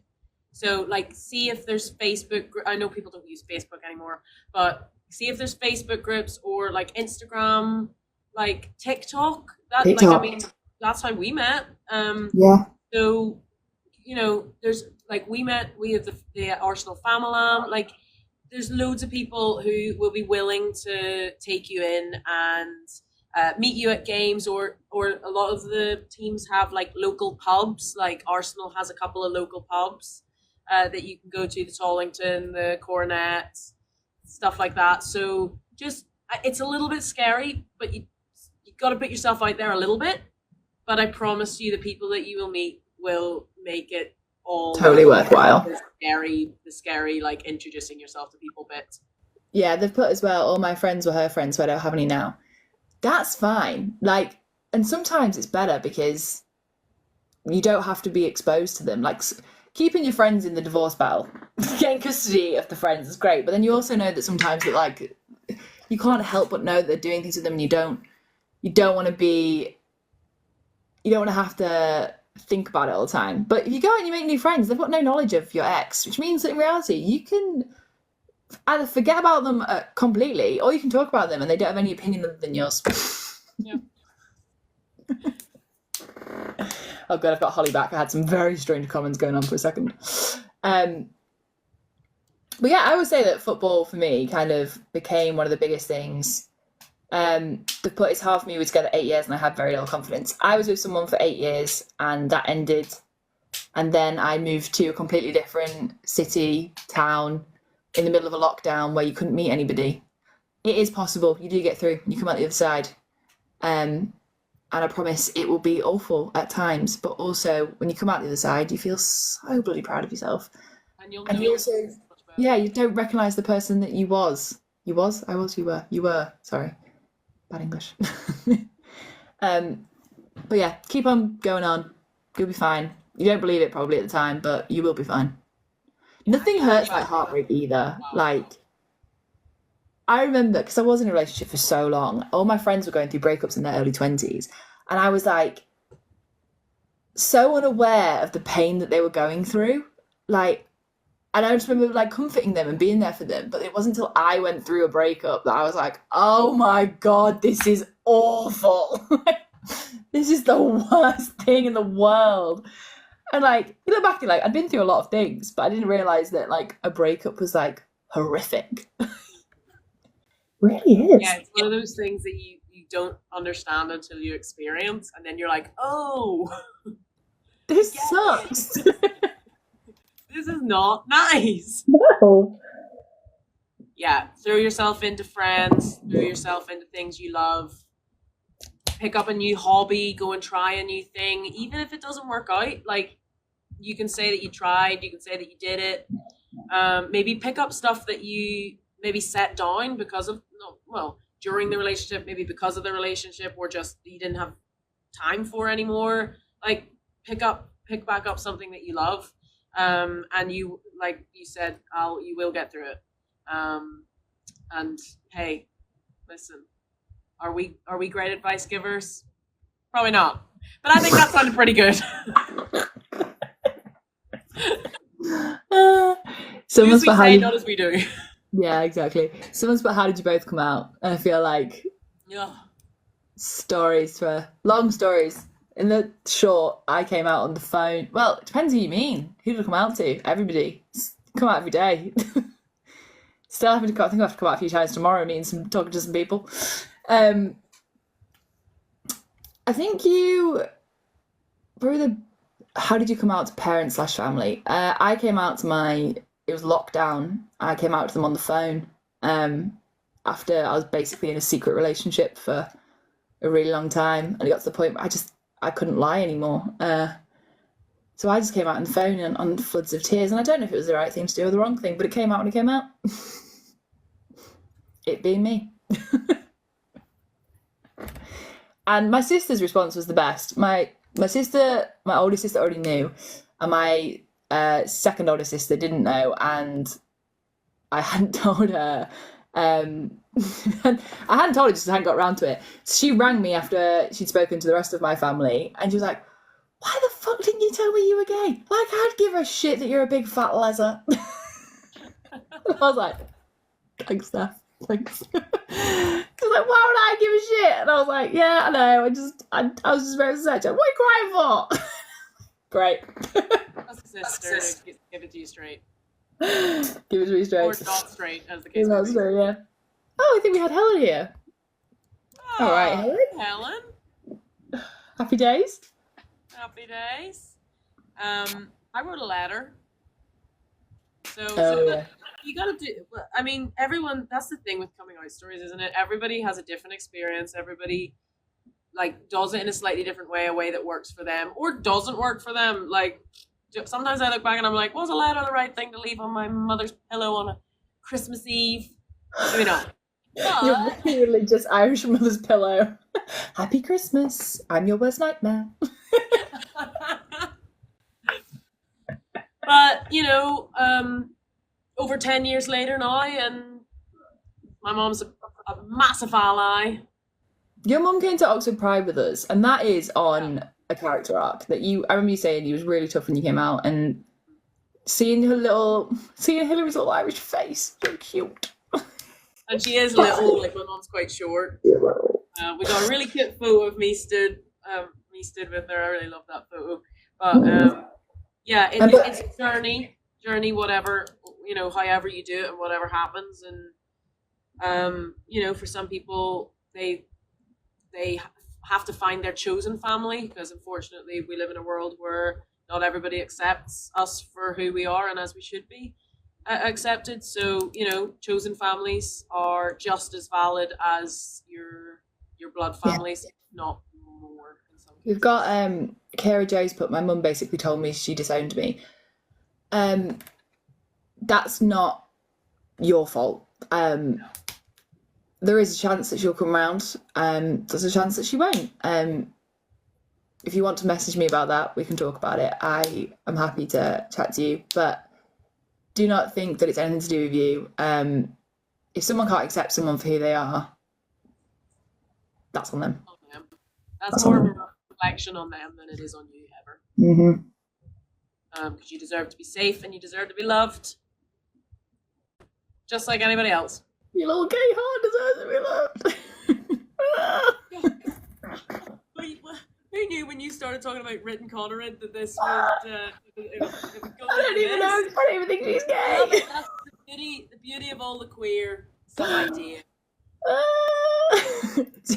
So like, see if there's Facebook. I know people don't use Facebook anymore, but see if there's Facebook groups or like Instagram, like TikTok. Like, I mean, last time we met. Yeah. So, there's like, we have the Arsenal family. Like, there's loads of people who will be willing to take you in and meet you at games, or a lot of the teams have like local pubs. Like Arsenal has a couple of local pubs that you can go to, the Tollington, the Coronet, stuff like that. So just, it's a little bit scary, but you got to put yourself out there a little bit. But I promise you, the people that you will meet will make it all totally worthwhile. The scary, like introducing yourself to people bit. Yeah, they've put as well, all my friends were her friends, so I don't have any now. That's fine. Like, and sometimes it's better because you don't have to be exposed to them. Like, keeping your friends in the divorce battle, getting custody of the friends is great, but then you also know that sometimes that, like, you can't help but know that they're doing things with them, and you don't want to have to think about it all the time. But if you go out and you make new friends, they've got no knowledge of your ex, which means that in reality you can either forget about them completely, or you can talk about them and they don't have any opinion other than yours. Yeah. Oh god, I've got Holly back. I had some very strange comments going on for a second. But yeah, I would say that football for me kind of became one of the biggest things. The put it's hard for me. We were together 8 years and I had very little confidence. I was with someone for 8 years and that ended, and then I moved to a completely different city, town, in the middle of a lockdown where you couldn't meet anybody. It is possible. You do get through. You come out the other side. And I promise it will be awful at times, but also when you come out the other side, you feel so bloody proud of yourself. And you also, yeah, you don't recognise the person that you was. You were. Sorry, bad English. But yeah, keep on going on. You'll be fine. You don't believe it probably at the time, but you will be fine. Nothing hurts like heartbreak either. Like, I remember, because I was in a relationship for so long, all my friends were going through breakups in their early 20s. And I was like, so unaware of the pain that they were going through. Like, and I just remember like comforting them and being there for them. But it wasn't until I went through a breakup that I was like, oh my God, this is awful. This is the worst thing in the world. And like, you look back and like, I'd been through a lot of things, but I didn't realise that like a breakup was like horrific. Really is. Yeah, it's one of those things that you don't understand until you experience, and then you're like, oh, this sucks. This is not nice. No. Yeah, throw yourself into friends, throw yourself into things you love, pick up a new hobby, go and try a new thing, even if it doesn't work out. Like, you can say that you tried, you can say that you did it. Maybe pick up stuff that you maybe set down because of, during the relationship, maybe because of the relationship, or just you didn't have time for anymore. Like, pick back up something that you love, and you, like you said, you will get through it. And hey, listen, are we great advice givers? Probably not, but I think that sounded pretty good. Someone's do as we say, not as we do. Yeah, exactly. Someone's put, how did you both come out? And I feel like long stories. In the short, I came out on the phone. Well, it depends who you mean. Who did I come out to? Everybody. Come out every day. Still having to come. I think I have to come out a few times tomorrow, talking to some people. I think how did you come out to parents / family? I came out to it was lockdown. I came out to them on the phone after I was basically in a secret relationship for a really long time, and it got to the point where I couldn't lie anymore. So I just came out on the phone and on floods of tears, and I don't know if it was the right thing to do or the wrong thing, but it came out when it came out. It being me. And my sister's response was the best. My sister, my older sister already knew, and my second older sister didn't know, and I hadn't told her. I hadn't told her, just hadn't got around to it. So she rang me after she'd spoken to the rest of my family, and she was like, why the fuck didn't you tell me you were gay? Like, I'd give a shit that you're a big fat leather. I was like, thanks, Steph. Thanks. Because like, why would I give a shit? And I was like, yeah, I know. I was just very upset. What are you crying for? Great. That's a sister. Give it to you straight. Give it to me straight. Or not straight, as the case may Not be. straight, yeah. Oh, I think we had Helen here. All right, Helen. Helen. Happy days. Happy days. I wrote a letter. So Yeah. you gotta do. I mean, everyone. That's the thing with coming out stories, isn't it? Everybody has a different experience. Everybody like does it in a slightly different way, a way that works for them or doesn't work for them. Like sometimes I look back and I'm like, was a letter the right thing to leave on my mother's pillow on a Christmas Eve? Maybe not. You're really just Irish mother's pillow. Happy Christmas. I'm your worst nightmare. But, you know, over 10 years later now, and my mom's a massive ally. Your mum came to Oxford Pride with us, and that is on a character arc that I remember you saying you was really tough when you came out, and seeing Hillary's little Irish face, so cute. And she is little, like my mom's quite short. We got a really cute photo of me stood with her. I really love that photo. But yeah, it's a journey, whatever, you know, however you do it and whatever happens. And you know, for some people, they have to find their chosen family, because unfortunately we live in a world where not everybody accepts us for who we are and as we should be accepted. So, you know, chosen families are just as valid as your blood families, if not more. We've got Kara Jo's put, my mum basically told me she disowned me. That's not your fault. There is a chance that she'll come round. There's a chance that she won't. If you want to message me about that, we can talk about it. I am happy to chat to you, but do not think that it's anything to do with you. If someone can't accept someone for who they are, that's on them. That's more of a reflection on them than it is on you ever. Mm-hmm. Because you deserve to be safe and you deserve to be loved, just like anybody else. Your little gay heart deserves to be loved. Who knew when you started talking about Rytting Kaneryd that this would go I don't even know. I don't even think she's gay. That's the beauty of all the queer. Some idea.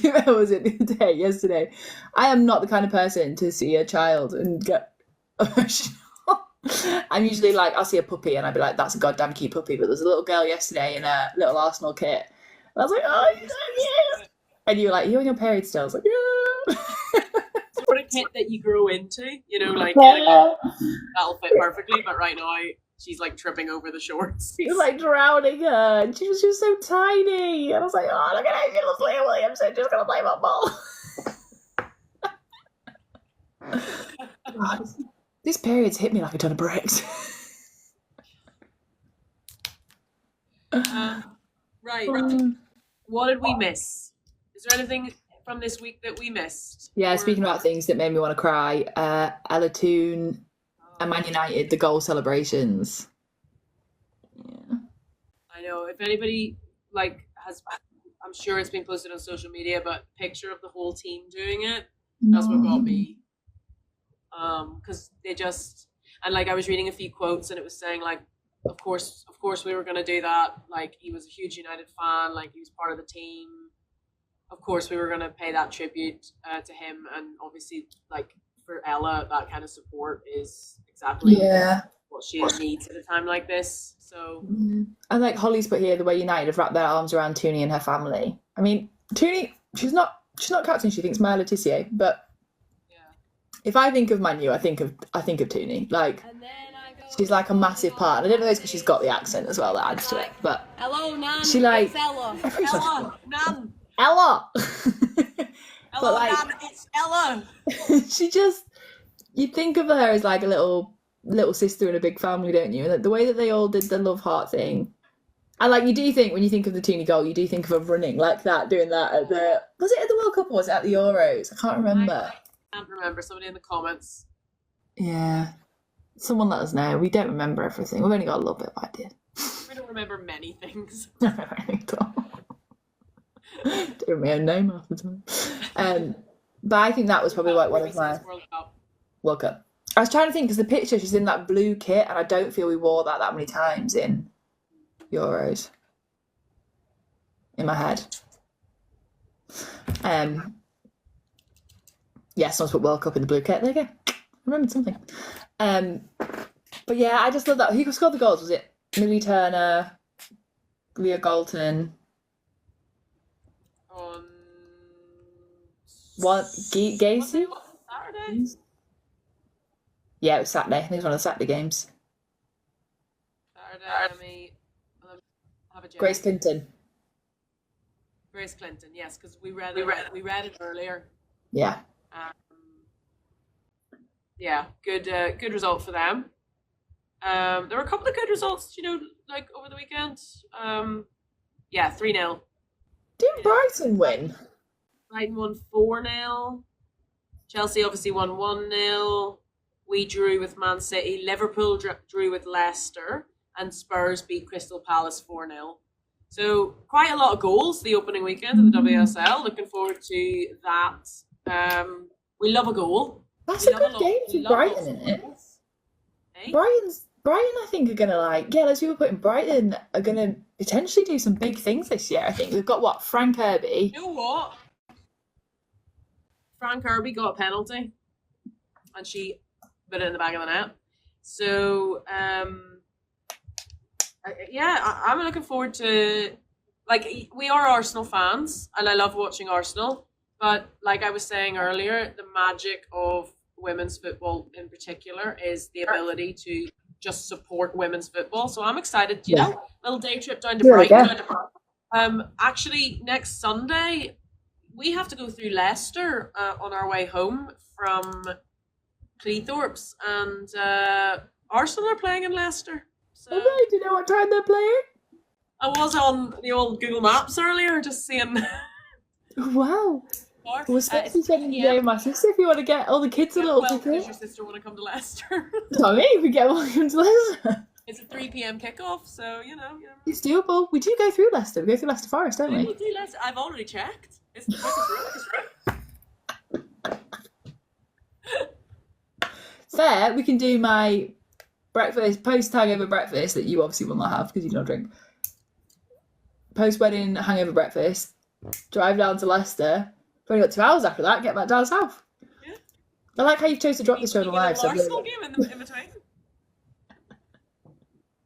Where was it yesterday? I am not the kind of person to see a child and get emotional. I'm usually like, I'll see a puppy and I'd be like, that's a goddamn cute puppy. But there's a little girl yesterday in a little Arsenal kit. And I was like, oh, you're so cute. And you were like, you're on your period still? I was like, yeah. Sort of kit that you grow into, you know, like that'll fit perfectly. But right now, she's like tripping over the shorts. She was like drowning her. And she was so tiny. And I was like, oh, look at her. She looks like a Williamson. Just going to play football. God, this period's hit me like a ton of bricks. Right. What did we miss? Is there anything from this week that we missed? Yeah, speaking about things that made me want to cry, Ella Toone and Man United, the goal celebrations. Yeah. I know. If anybody I'm sure it's been posted on social media, but picture of the whole team doing it, that's what got me. Because they just, and like I was reading a few quotes and it was saying like, of course we were going to do that. Like he was a huge United fan, like he was part of the team. Of course we were going to pay that tribute to him, and obviously like for Ella, that kind of support is exactly what she needs at a time like this. So and like Holly's put here, the way United have wrapped their arms around Toone and her family. I mean, Toone, she's not captain, she thinks Maya Letitia, but if I think of Manu, I think of Toone. Like she's like a massive part. I don't know if it's because she's got the accent as well that adds to it. But hello, Nan. She like it's Ella. Nan. Ella. Hello, like, Nan. It's Ella. She just, you think of her as like a little sister in a big family, don't you? And like, the way that they all did the love heart thing. And like you do think, when you think of the Toone goal, you do think of her running like that, doing that was it at the World Cup or was it at the Euros? I can't remember. I can't remember. Somebody in the comments Yeah. Someone let us know. We don't remember everything. We've only got a little bit of idea. We don't remember many things. Do my own name half the time. But I think that was probably like one of my World Cup. I was trying to think because the picture she's in that blue kit, and I don't feel we wore that many times in Euros. In my head. Yeah, someone's put World Cup in the blue kit. There you go. I remembered something. But yeah, I just love that. Who scored the goals? Was it Millie Turner, Leah Galton? What? Gacy? Saturday? Yeah, it was Saturday. I think it was one of the Saturday games. Saturday, let me have a check. Grace Clinton. Grace Clinton, yes, because we read it earlier. Yeah. Yeah, good result for them. There were a couple of good results, like over the weekend. Yeah, 3-0. Didn't Brighton win? Brighton won 4-0. Chelsea obviously won 1-0. We drew with Man City. Liverpool drew with Leicester. And Spurs beat Crystal Palace 4-0. So quite a lot of goals the opening weekend of the WSL. Looking forward to that. We love a goal. That's a good game for Brighton, isn't it? Hey? Brighton, I think, are going to let's people putting Brighton are going to potentially do some big things this year. I think they've got Frank Kirby. You know what? Frank Kirby got a penalty, and she put it in the back of the net. So, I'm looking forward to. We are Arsenal fans, and I love watching Arsenal. But like I was saying earlier, the magic of women's football in particular is the ability to just support women's football. So I'm excited, little day trip down to Brighton. Actually, next Sunday, we have to go through Leicester on our way home from Cleethorpes, and Arsenal are playing in Leicester. So Do you know what time they're playing? I was on the old Google Maps earlier, just seeing. Wow. We're supposed to be spending the day with my sister if you want to get all the kids a little ticket. Does your sister want to come to Leicester? Tell me if we get one to Leicester. It's a 3 p.m. kickoff, so It's doable. We do go through Leicester. We go through Leicester Forest, don't we? We do Leicester. I've already checked. It's Fair. We can do my breakfast, post-hangover breakfast that you obviously will not have because you don't drink. Post-wedding hangover breakfast. Drive down to Leicester. We've only got 2 hours after that. Get back down south. Yeah. I like how you've chosen to drop this show live. So Arsenal game in between.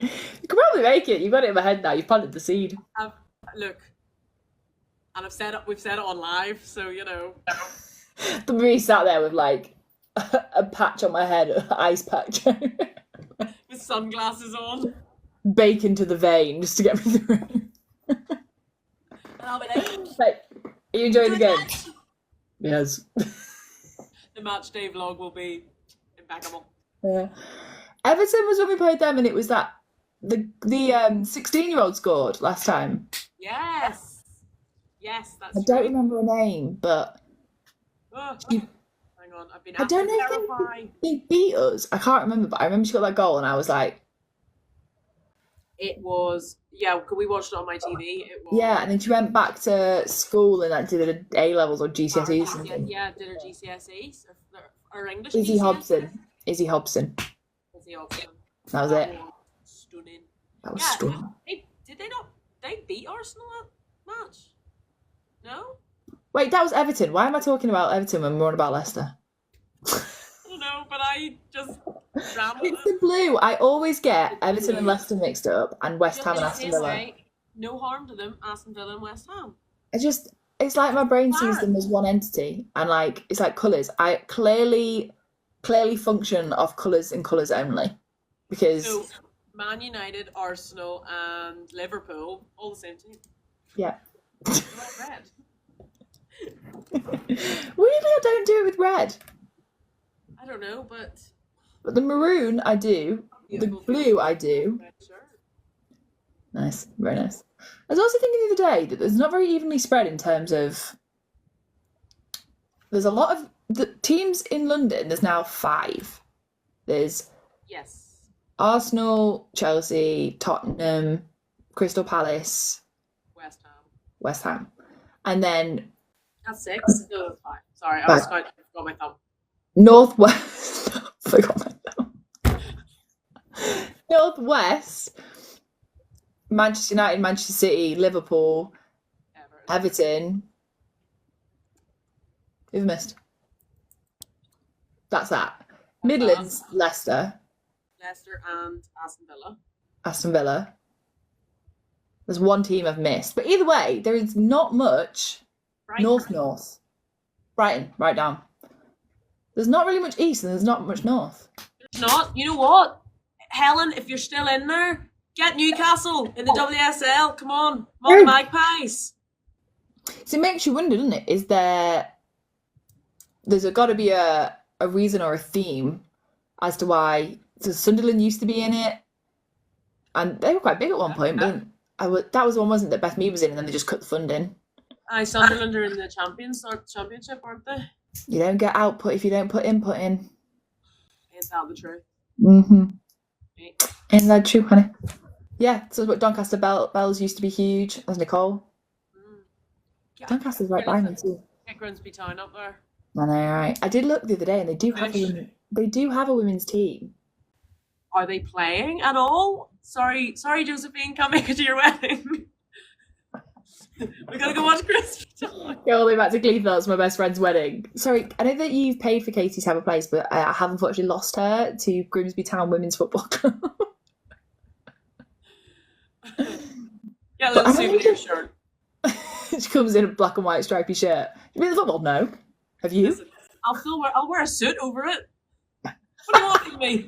You can probably make it. You've got it in my head now. You've planted the seed. Look, and we've said it on live, so The me sat there with a patch on my head, an ice patch, with sunglasses on, bacon to the vein just to get me through. And I'll be like, are you enjoying the game? Yes. The match day vlog will be impeccable. Yeah. Everton was when we played them, and it was that the 16-year-old scored last time. Yes, that's. I don't remember her name, but hang on, I've been. I don't know if they beat us. I can't remember, but I remember she got that goal, and I was like, it was we watched it on my TV. It was, yeah, and then she went back to school and did her A levels or GCSEs or something. Yeah, did her GCSEs or English. Izzy GCSEs? Hobson. Izzy Hobson. That was it. Stunning. That was stunning. Did they not? They beat Arsenal that match? No. Wait, that was Everton. Why am I talking about Everton when we're on about Leicester? I don't know, but I just rambled. It's the blue. I always get Everton and Leicester mixed up, and West Ham and Aston Villa. No harm to them, Aston Villa and West Ham. It's like my brain sees them as one entity, and it's like colours. I clearly function off colours and colours only, because so Man United, Arsenal, and Liverpool all the same team. Yeah. They're all red. Weirdly, I don't do it with red. I don't know, but the maroon I do. The blue I do. Sure. Nice, very nice. I was also thinking the other day that there's not very evenly spread in terms of. There's a lot of the teams in London. There's now 5. There's Yes. Arsenal, Chelsea, Tottenham, Crystal Palace, West Ham. West Ham. And then That's 6. No, that's 5. Sorry, I was counting. I forgot my thumb. Northwest. Forgot my thumb. Northwest. Manchester United, Manchester City, Liverpool, Everton. Who've missed? That's that. Midlands, Leicester, and Aston Villa. There's one team I've missed. But either way, there is not much north. Brighton, right down. There's not really much east and there's not much north. There's not. You know what? Helen, if you're still in there, get Newcastle in the WSL. Come on. The Magpies. So it makes you wonder, doesn't it? There's got to be a reason or a theme as to why Sunderland used to be in it. And they were quite big at one point, but that was one, wasn't it, that Beth Mead was in, and then they just cut the funding. Sunderland are in the championship, aren't they? You don't get output if you don't put input in. Ain't that the truth? Mm-hmm. Ain't that true, honey? Yeah, so what Doncaster Bells used to be huge. There's Nicole. Doncaster's right by me too. Get Grimsby Town up there. I know, right? I did look the other day, and they do have a women's team. Are they playing at all? Sorry, Josephine, can't make it to your wedding. We gotta go watch Grimsby Town. Go all the way back to Cleethorpes, it's my best friend's wedding. Sorry, I know that you've paid for Katie to have a place, but I have unfortunately lost her to Grimsby Town Women's Football Club. Yeah, let's see your shirt. She comes in a black and white stripy shirt. You mean the football? No. Have you? Listen, I'll wear a suit over it. What do you want from me?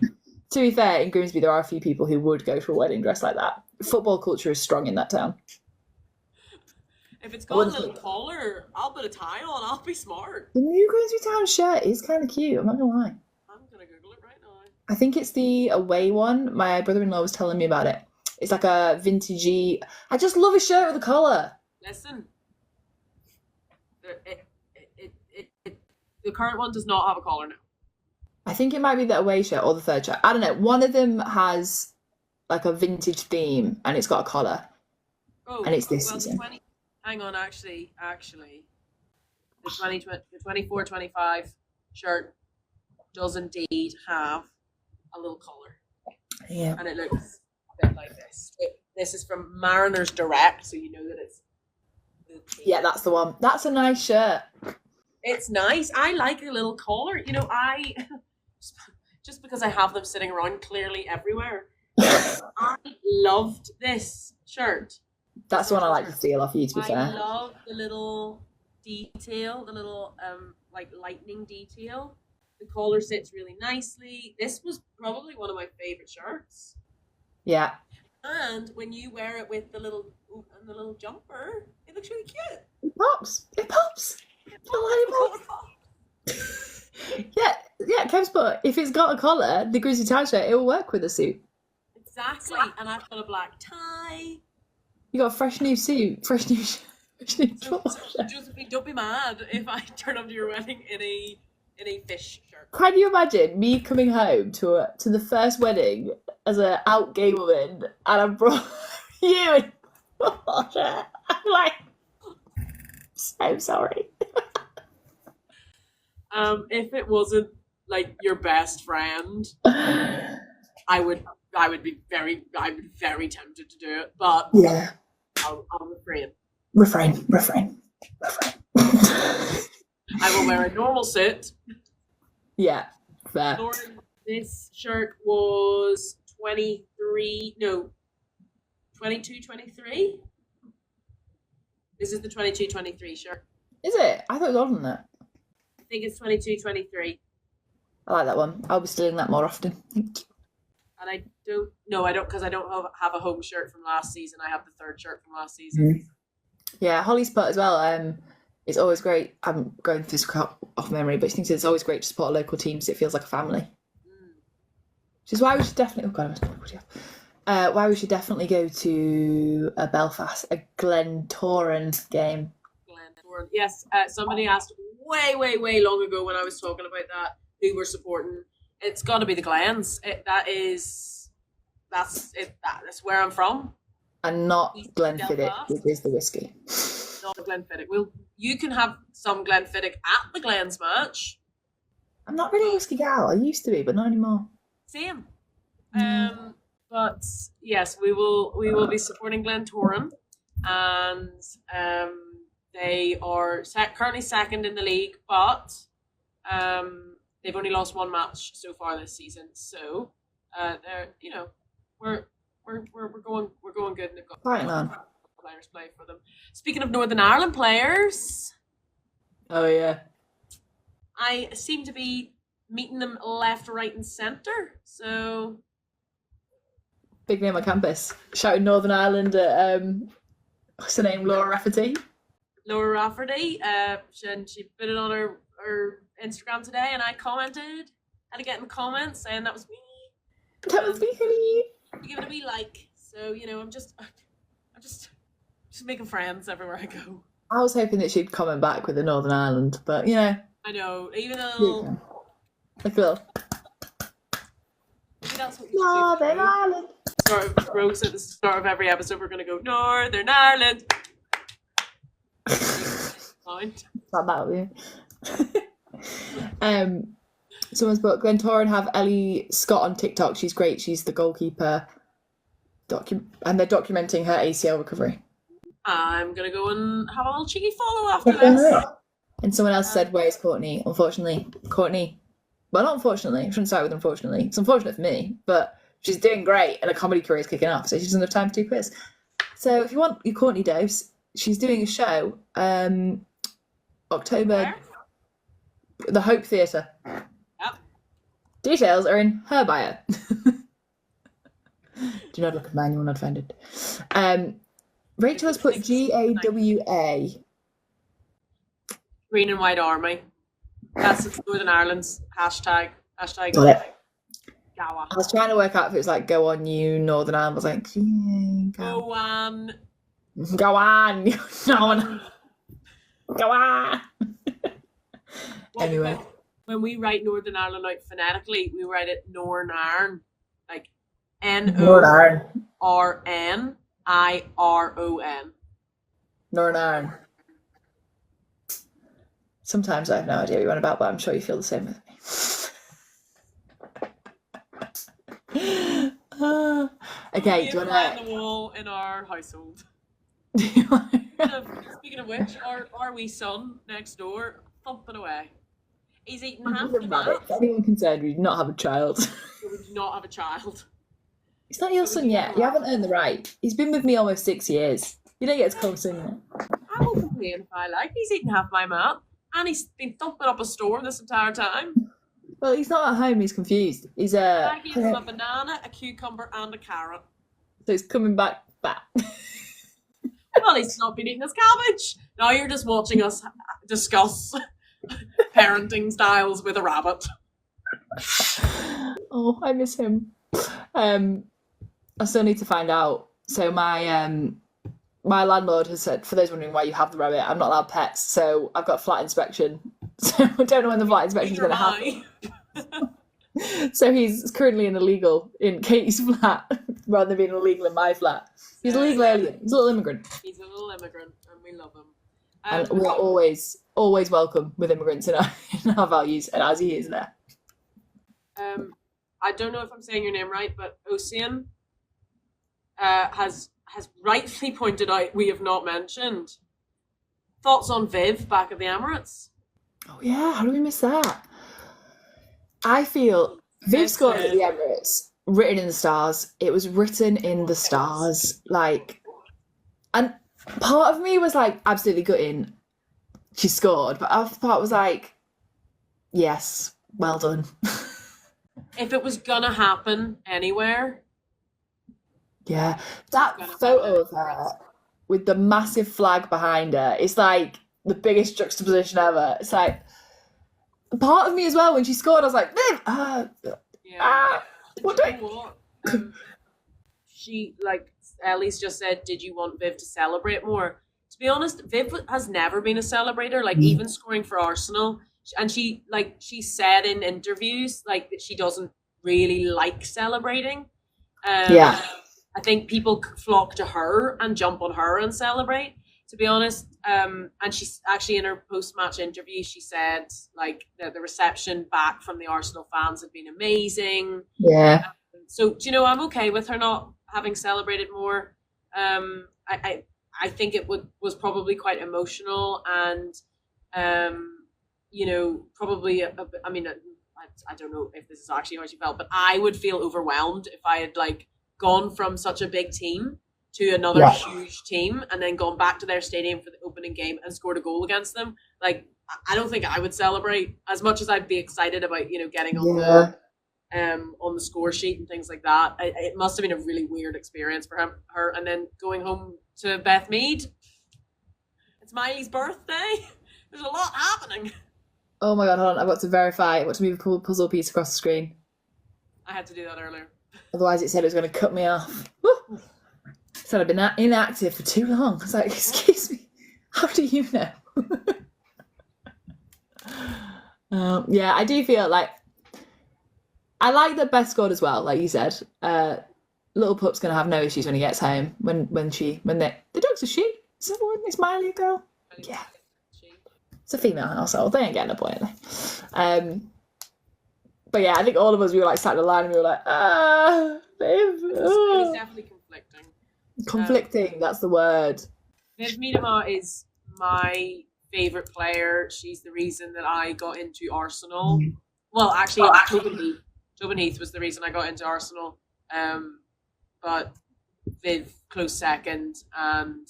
To be fair, in Grimsby there are a few people who would go to a wedding dressed like that. Football culture is strong in that town. If it's got a little collar, I'll put a tie on. I'll be smart. The new Grimsby Town shirt is kind of cute. I'm not gonna lie. I'm gonna Google it right now. I think it's the away one. My brother-in-law was telling me about it. It's like a vintagey. I just love a shirt with a collar. Listen, the current one does not have a collar now. I think it might be the away shirt or the third shirt. I don't know. One of them has like a vintage theme and it's got a collar. Oh, and it's this season. Hang on, actually, the 24-25 shirt does indeed have a little collar. Yeah. And it looks a bit like this. This is from Mariners Direct, so you know that it's... Yeah, that's the one. That's a nice shirt. It's nice. I like a little collar. You know, just because I have them sitting around clearly everywhere, I loved this shirt. That's the one I like to steal off you, to be fair. I love the little detail, the little like lightning detail. The collar sits really nicely. This was probably one of my favorite shirts. Yeah. And when you wear it with the little jumper, it looks really cute. It pops. It pops. Yeah, Kev's put, if it's got a collar, the Grizzly Town shirt, it will work with a suit. Exactly. And I've got a black tie. You got a fresh new suit, fresh new football shirt. Josephine, don't be mad if I turn up to your wedding in a fish shirt. Can you imagine me coming home to the first wedding as an out gay woman and I brought you in a football shirt? I'm like, so sorry. If it wasn't like your best friend, I would be very tempted to do it, but yeah, I'll refrain. Refrain. I will wear a normal suit. Yeah, fair. This shirt was 23. This is the 22-23 shirt. Is it? I thought it was older than that. I think it's 22-23. I like that one. I'll be stealing that more often. Thank you. And I don't, because I don't have a home shirt from last season. I have the third shirt from last season. Yeah, Holly's put as well. It's always great. I'm going through this off memory, but she thinks it's always great to support a local team so it feels like a family. Which is why we should definitely. Oh God, why we should definitely go to a Glentoran game. Glentoran, yes. Somebody asked way long ago when I was talking about that who we're supporting it's got to be the Glens. That's where I'm from. And not East Glenfiddich, Belfast. which is the whiskey. Not the Glenfiddich. Well, you can have some Glenfiddich at the Glens match. I'm not really a whiskey gal. I used to be, but not anymore. Same. But yes, we will be supporting Glentoran, and they are currently second in the league, but they've only lost one match so far this season. So they're we're going good, and they've got Fighting on. players play for them. Speaking of Northern Ireland players, Oh yeah. I seem to be meeting them left, right, and centre. So Big name on campus. Shouting Northern Ireland at what's her name? Laura Rafferty. Laura Rafferty, she put it on her Instagram today, and I commented. Had to get in comments saying that was me. That was me, honey. Give it a wee like. So I'm just making friends everywhere I go. I was hoping that she'd comment back with the Northern Ireland, but I know, even a little. Like a little. Maybe that's what you should Northern do. Ireland. Start of Rose at the start of every episode, we're gonna go Northern Ireland. Mind. Not that way. Someone's put Glentoran have Ellie Scott on TikTok. She's great. She's the goalkeeper. And they're documenting her ACL recovery. I'm gonna go and have a little cheeky follow after this. And someone else said, "Where's Courtney?" Unfortunately, Courtney. Well, not unfortunately. I shouldn't start with unfortunately. It's unfortunate for me, but she's doing great, and her comedy career is kicking off, so she doesn't have time to do quiz. So if you want your Courtney dose, she's doing a show, October, Where? the Hope Theatre. Yep. Details are in her bio. Do not look at mine; you will not find it. Rachel has put GAWA. Green and White Army. That's Northern Ireland's hashtag. Got it. Gawa. I was trying to work out if it was like "Go on, you Northern Ireland." I was like, Go on. Go on, no one. Go on. Anyway, when we write Northern Ireland out phonetically, we write it Northern Ireland, like Northern Ireland. NORNIRON. Northern Ireland. Sometimes I have no idea what you're on about, but I'm sure you feel the same with me. Okay, do you want to the wall in our household? to? Speaking of which, our wee son next door thumping away. He's eating half the If anyone concerned, we do not have a child. We do not have a child. He's not your son yet. You haven't earned the right. He's been with me almost 6 years. You don't get to call son yet. I won't complain if I like. He's eating half my map, and he's been thumping up a storm this entire time. Well, he's not at home. He's confused. He's I gave him a banana, a cucumber, and a carrot. So he's coming back. Well, he's not been eating his cabbage. Now you're just watching us discuss parenting styles with a rabbit. Oh, I miss him. I still need to find out. So my landlord has said, for those wondering why you have the rabbit, I'm not allowed pets, so I've got a flat inspection. So I don't know when the flat inspection is going to happen. So he's currently illegal in Katie's flat rather than being illegal in my flat. He's a legal alien. He's a little immigrant. He's a little immigrant, and we love him. And we're always welcome with immigrants in our values, and as he is there. I don't know if I'm saying your name right, but Ocean has rightfully pointed out we have not mentioned thoughts on Viv back at the Emirates. Oh yeah, how do we miss that? I feel Viv scored at the Emirates, written in the stars. It was written in the stars, and part of me was like absolutely gutting she scored, but other part was like, yes, well done. If it was gonna happen anywhere, yeah, that photo of her with the massive flag behind her, it's like the biggest juxtaposition ever. It's like part of me as well when she scored, I was like, Viv, what do I? She, like Ellie's just said, did you want Viv to celebrate more? To be honest, Viv has never been a celebrator. Like even scoring for Arsenal, and she said in interviews like that she doesn't really like celebrating. Yeah. I think people flock to her and jump on her and celebrate, to be honest. And she's actually, in her post-match interview, she said like that the reception back from the Arsenal fans had been amazing. Yeah. So, do you know, I'm okay with her not having celebrated more. I think it was probably quite emotional, and you know, probably I mean, I don't know if this is actually how she felt, but I would feel overwhelmed if I had like gone from such a big team to another huge team and then gone back to their stadium for the opening game and scored a goal against them. Like, I don't think I would celebrate as much as I'd be excited about, you know, getting on the score sheet and things like that. It must have been a really weird experience for her, and then going home to Beth Mead. It's Miley's birthday. There's a lot happening. Oh my god, hold on, I've got to verify. I've got to move a puzzle piece across the screen. I had to do that earlier. Otherwise it said it was going to cut me off. Woo! It said I've been inactive for too long. I was like, excuse me, how do you know? Yeah, I do feel like I like that Beth scored as well, like you said. Little Pup's going to have no issues when he gets home. When the dog's a she. Is that one? Is Miley a girl? Yeah. It's a female household. They ain't getting a point. But yeah, I think all of us, we were like sat in the line and we were like, Viv. It was definitely conflicting. Conflicting, that's the word. Viv Miedema is my favourite player. She's the reason that I got into Arsenal. Well, actually, Tobin Heath was the reason I got into Arsenal. But Viv, close second. And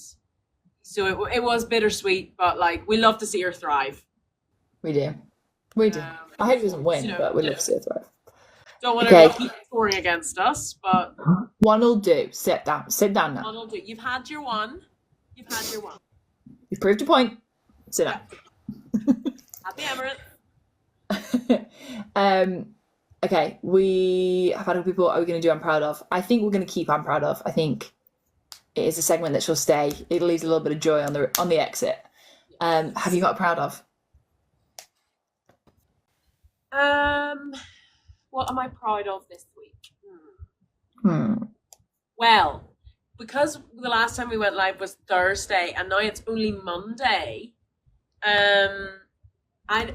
so it was bittersweet, but like, we love to see her thrive. We do. I hope she doesn't win, but we love to see her thrive. Don't want her to keep scoring against us, but one will do. Sit down now. One will do. You've had your one. You've proved your point. Sit down. Happy Emirates. Okay, we have had people. Are we going to do I'm proud of? I think we're going to keep I'm proud of. I think it is a segment that shall stay. It leaves a little bit of joy on the exit. Have you got a proud of? What am I proud of this week? Well, because the last time we went live was Thursday and now it's only Monday, I don't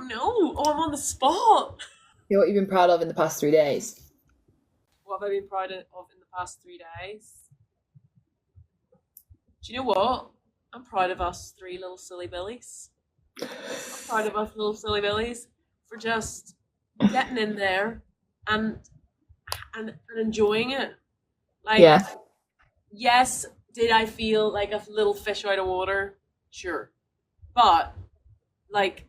know. Oh, I'm on the spot. You know what you've been proud of in the past 3 days? What have I been proud of in the past 3 days? Do you know what? I'm proud of us three little silly billies. I'm proud of us little silly billies for just getting in there and enjoying it. Like, yes, did I feel like a little fish out of water? Sure. But like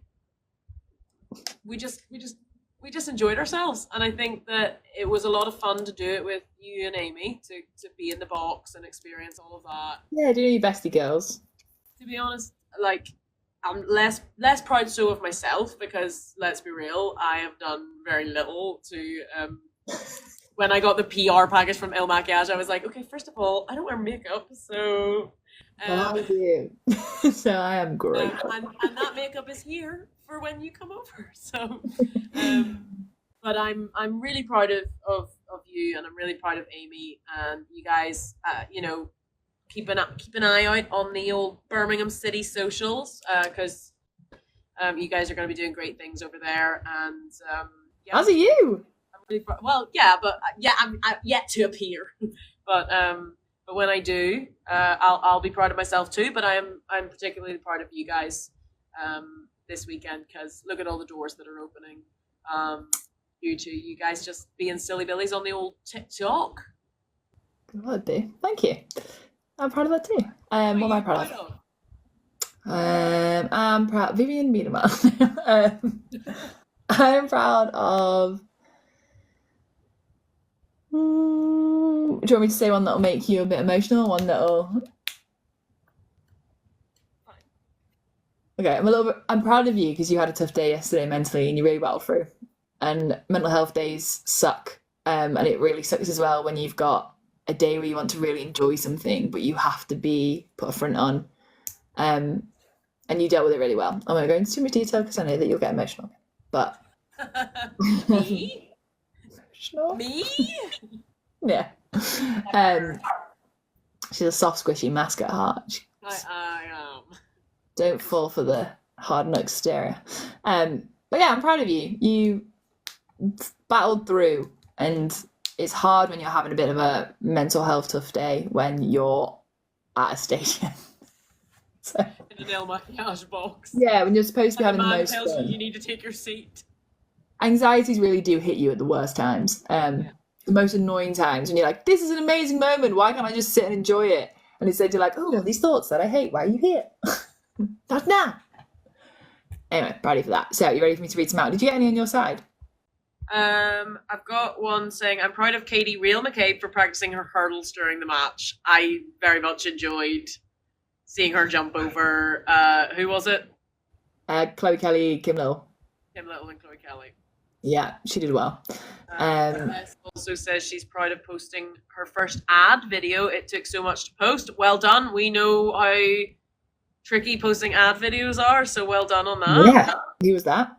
we just enjoyed ourselves, and I think that it was a lot of fun to do it with you and Amy, to be in the box and experience all of that. Yeah, do your bestie girls. To be honest, like, I'm less proud so of myself, because let's be real, I have done very little to when I got the PR package from Il Maquillage, I was like, okay, first of all, I don't wear makeup, so I do. So I am great. And that makeup is here for when you come over. So but I'm really proud of you, and I'm really proud of Amy, and you guys keep an eye out on the old Birmingham City socials, because you guys are going to be doing great things over there, and as are you. I'm really well, yeah, but I'm yet to appear, but when I do, I'll be proud of myself too. But I'm particularly proud of you guys this weekend, because look at all the doors that are opening due to you guys just being silly billies on the old TikTok. Well, do. Thank you. I'm proud of that too. What am I proud of? I'm proud. Viv Miedema. I'm proud of. Do you want me to say one that'll make you a bit emotional? One that'll. Okay, I'm proud of you because you had a tough day yesterday mentally, and you really battled through. And mental health days suck, and it really sucks as well when you've got a day where you want to really enjoy something, but you have to put a front on. and you dealt with it really well. I won't go into too much detail because I know that you'll get emotional. But Me? emotional? Me? Yeah. She's a soft, squishy mask at heart. I am. Don't fall for the hard knock hysteria. But yeah, I'm proud of you. You battled through, and it's hard when you're having a bit of a mental health tough day when you're at a stadium. So, In an El Maquillage box. yeah, when you're supposed to be And having a the man most tells fun. you need to take your seat. Anxieties really do hit you at the worst times. The most annoying times when you're like, this is an amazing moment. Why can't I just sit and enjoy it? And instead you're like, oh, these thoughts that I hate. Why are you here? Not now. Anyway, proud of you for that. So, you ready for me to read some out? Did you get any on your side? I've got one saying, I'm proud of Katie Real McCabe for practicing her hurdles during the match. I very much enjoyed seeing her jump over, who was it? Chloe Kelly, Kim Little. Kim Little and Chloe Kelly. Yeah, she did well. Jess also says she's proud of posting her first ad video. It took so much to post. Well done. We know how tricky posting ad videos are, so well done on that. Yeah. Who was that?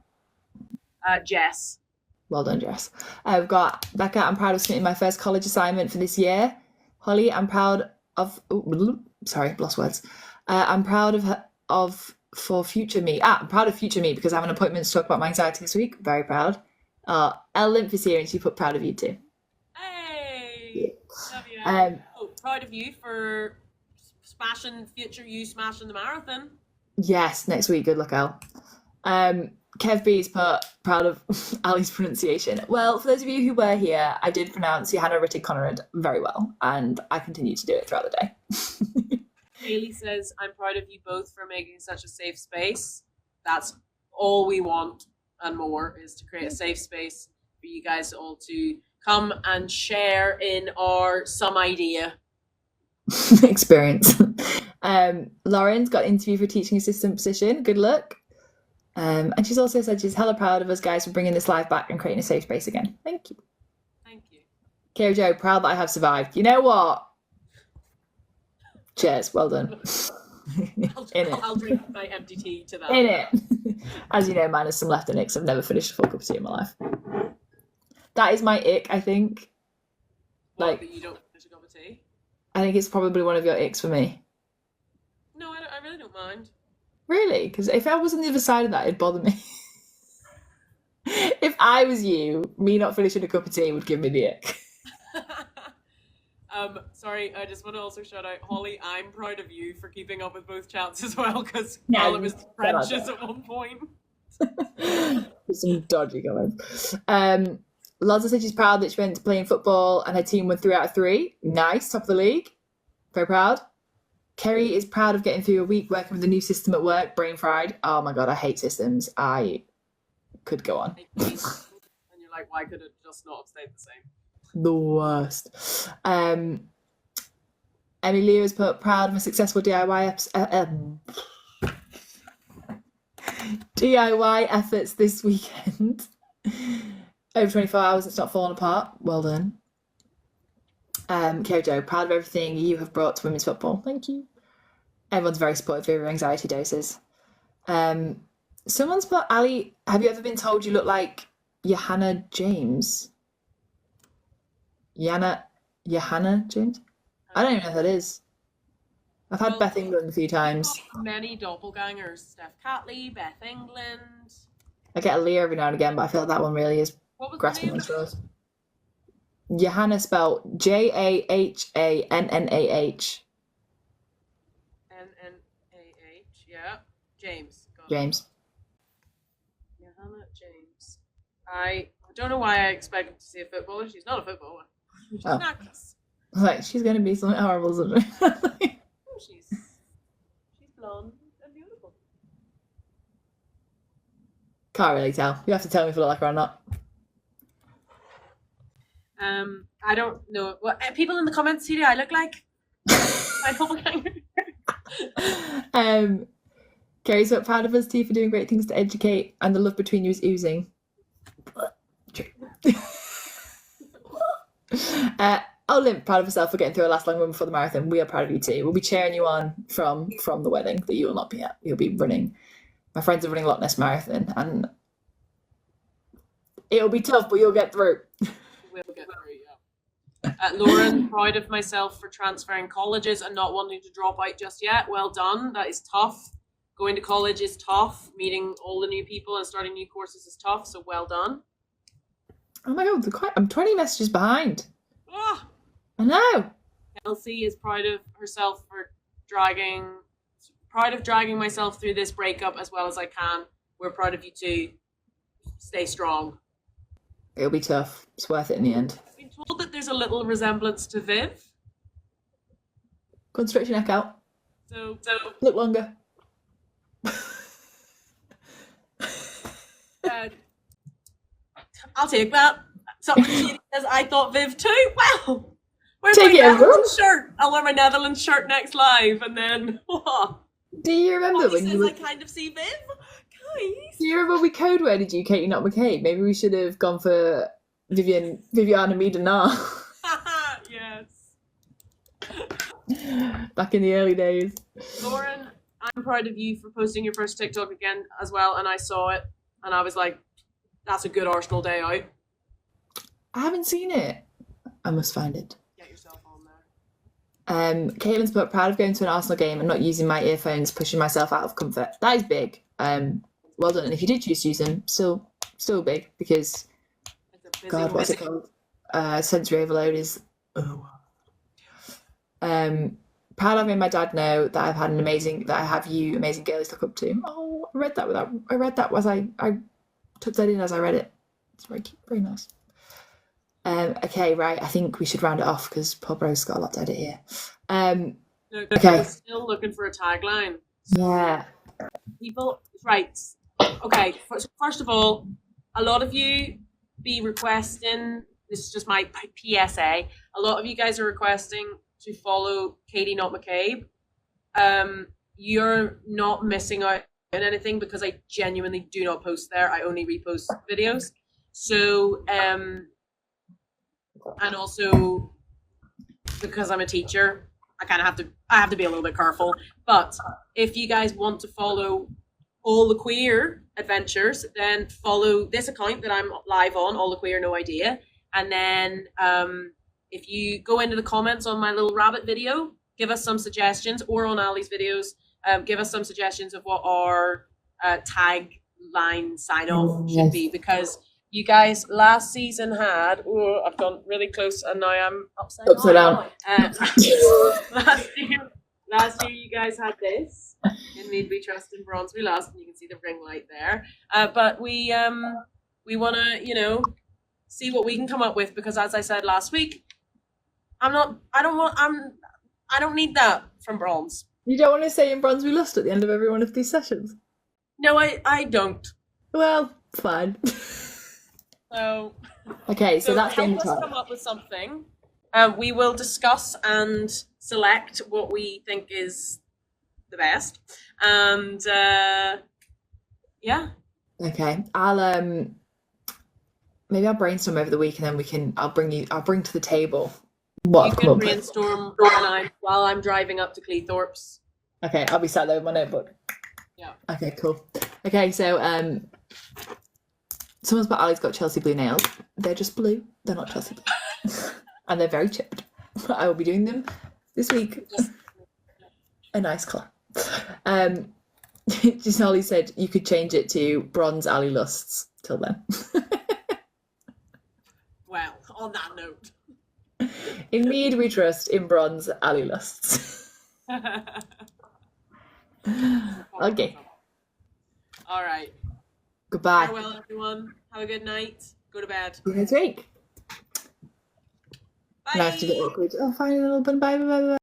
Jess. Well done, Jess. I've got Becca. I'm proud of submitting my first college assignment for this year. Holly, I'm proud of. Sorry, lost words. I'm proud of her for future me. I'm proud of future me because I have an appointment to talk about my anxiety this week. Very proud. Elle Lymph is here and she put proud of you too. Hey! Love you. Proud of you for smashing the marathon. Yes, next week. Good luck, Elle. Kev B's put proud of Ali's pronunciation. Well, for those of you who were here, I did pronounce Johanna Rytting Kaneryd very well, and I continue to do it throughout the day. Haley says, I'm proud of you both for making such a safe space. That's all we want and more, is to create a safe space for you guys all to come and share in our some idea experience. Lauren's got an interview for a teaching assistant position. Good luck. And she's also said she's hella proud of us guys for bringing this live back and creating a safe space again. Thank you. Thank you. Kira Jo, proud that I have survived. You know what? Cheers. Well done. I'll drink my empty tea to that. In it. As you know, mine has some left in it because I've never finished a full cup of tea in my life. That is my ick, I think. Like, that you don't finish a cup of tea? I think it's probably one of your icks for me. No, I really don't mind. Really? Because if I was on the other side of that, it'd bother me. If I was you, me not finishing a cup of tea would give me the ick. Sorry, I just want to also shout out Holly. I'm proud of you for keeping up with both chats as well, because it was trenches at one point. There's some dodgy comments. Loza said she's proud that she went to playing football and her team won 3 out of 3. Nice, top of the league. Very proud. Kerry is proud of getting through a week working with the new system at work, brain fried. Oh my god, I hate systems. I could go on. And you're like, why could it just not have stayed the same? The worst. Emily Leo has put proud of a successful DIY efforts this weekend. Over 24 hours, it's not fallen apart. Well done. Kira Jo, proud of everything you have brought to women's football. Thank you. Everyone's very supportive of your anxiety doses. Someone's put, Ali, have you ever been told you look like Johanna James? Johanna James? I don't even know who that is. I've had Beth England a few times. Many doppelgangers. Steph Catley, Beth England. I get a Leah every now and again, but I feel like that one really is grasping at straws. Johanna spelled Jahannah. Nnah, yeah. James. James. Johanna James. I don't know why I expected to see a footballer. She's not a footballer. She's an actress. Like, she's going to be something horrible, isn't she? She's blonde and beautiful. Can't really tell. You have to tell me if I look like her or not. I don't know what people in the comments who do I look like. My doppelganger. Gary's so proud of us too for doing great things to educate, and the love between you is oozing. Oh, Lynn, proud of herself for getting through her last long run before the marathon. We are proud of you too. We'll be cheering you on from the wedding that you will not be at. You'll be running. My friends are running Loch Ness Marathon, and it'll be tough, but you'll get through. We'll get through, yeah. Lauren, proud of myself for transferring colleges and not wanting to drop out just yet. Well done. That is tough. Going to college is tough. Meeting all the new people and starting new courses is tough. So well done. Oh my God, I'm 20 messages behind. Ah! I know. Kelsey is proud of herself for dragging myself through this breakup as well as I can. We're proud of you too. Stay strong. It'll be tough. It's worth it in the end. I've been told that there's a little resemblance to Viv. Go and stretch your neck out. So Look longer. I'll take that. Something says I thought Viv too. Wow. Where's Take my it, everyone. Netherlands shirt? I'll wear my Netherlands shirt next live, and then. Do you remember when you were... I kind of see Viv? Guys. Do you remember we code worded you, Katie, not McCabe? Maybe we should have gone for Viviana Miedema. Yes. Back in the early days. Lauren, I'm proud of you for posting your first TikTok again as well, and I saw it, and I was like, that's a good Arsenal day out. I haven't seen it. I must find it. Get yourself on there. Caitlin's put proud of going to an Arsenal game and not using my earphones, pushing myself out of comfort. That is big. Well done. And if you did choose to use them, still big, because God, what's it called? Sensory overload is proud of having my dad know that I have you amazing girls to look up to. Oh, I read that I took that in as I read it. It's very cute, very nice. Okay, right. I think we should round it off because poor bro's got a lot to edit here. Okay. I'm still looking for a tagline. Yeah. People, right. Okay, first of all, a lot of you be requesting, this is just my PSA, a lot of you guys are requesting to follow Katie Not McCabe. You're not missing out on anything because I genuinely do not post there. I only repost videos. So, and also because I'm a teacher, I have to be a little bit careful. But if you guys want to follow all the queer adventures, then follow this account that I'm live on, All the Queer No Idea. And then if you go into the comments on my little rabbit video, give us some suggestions, or on Ali's videos, give us some suggestions of what our tagline sign-off should be, because you guys last season had, I've gone really close and now I'm upside down. Last year you guys had this, In Need We Trust, in Bronze We Lost, and you can see the ring light there. But we want to, see what we can come up with, because as I said last week, I don't need that from Bronze. You don't want to say In Bronze We Lost at the end of every one of these sessions? No, I don't. Well, fine. So okay, so that's help us come up with something. We will discuss and select what we think is the best, and yeah. Okay, I'll maybe I'll brainstorm over the week, and then I'll bring to the table what you I've can come up brainstorm while I'm driving up to Cleethorpes. Okay, I'll be sat there with my notebook. Yeah. Okay, cool. Okay, so someone's put Ali's got Chelsea blue nails. They're just blue. They're not Chelsea blue. And they're very chipped. I will be doing them this week. A nice colour. Gisali said you could change it to Bronze Ali Lusts till then. Well, on that note. In Mead we trust, in Bronze Ali Lusts. Okay. All right. Goodbye. Farewell, everyone. Have a good night. Go to bed. See you next week. Bye. Nice to get awkward. Oh, fine, a little bit. Bye.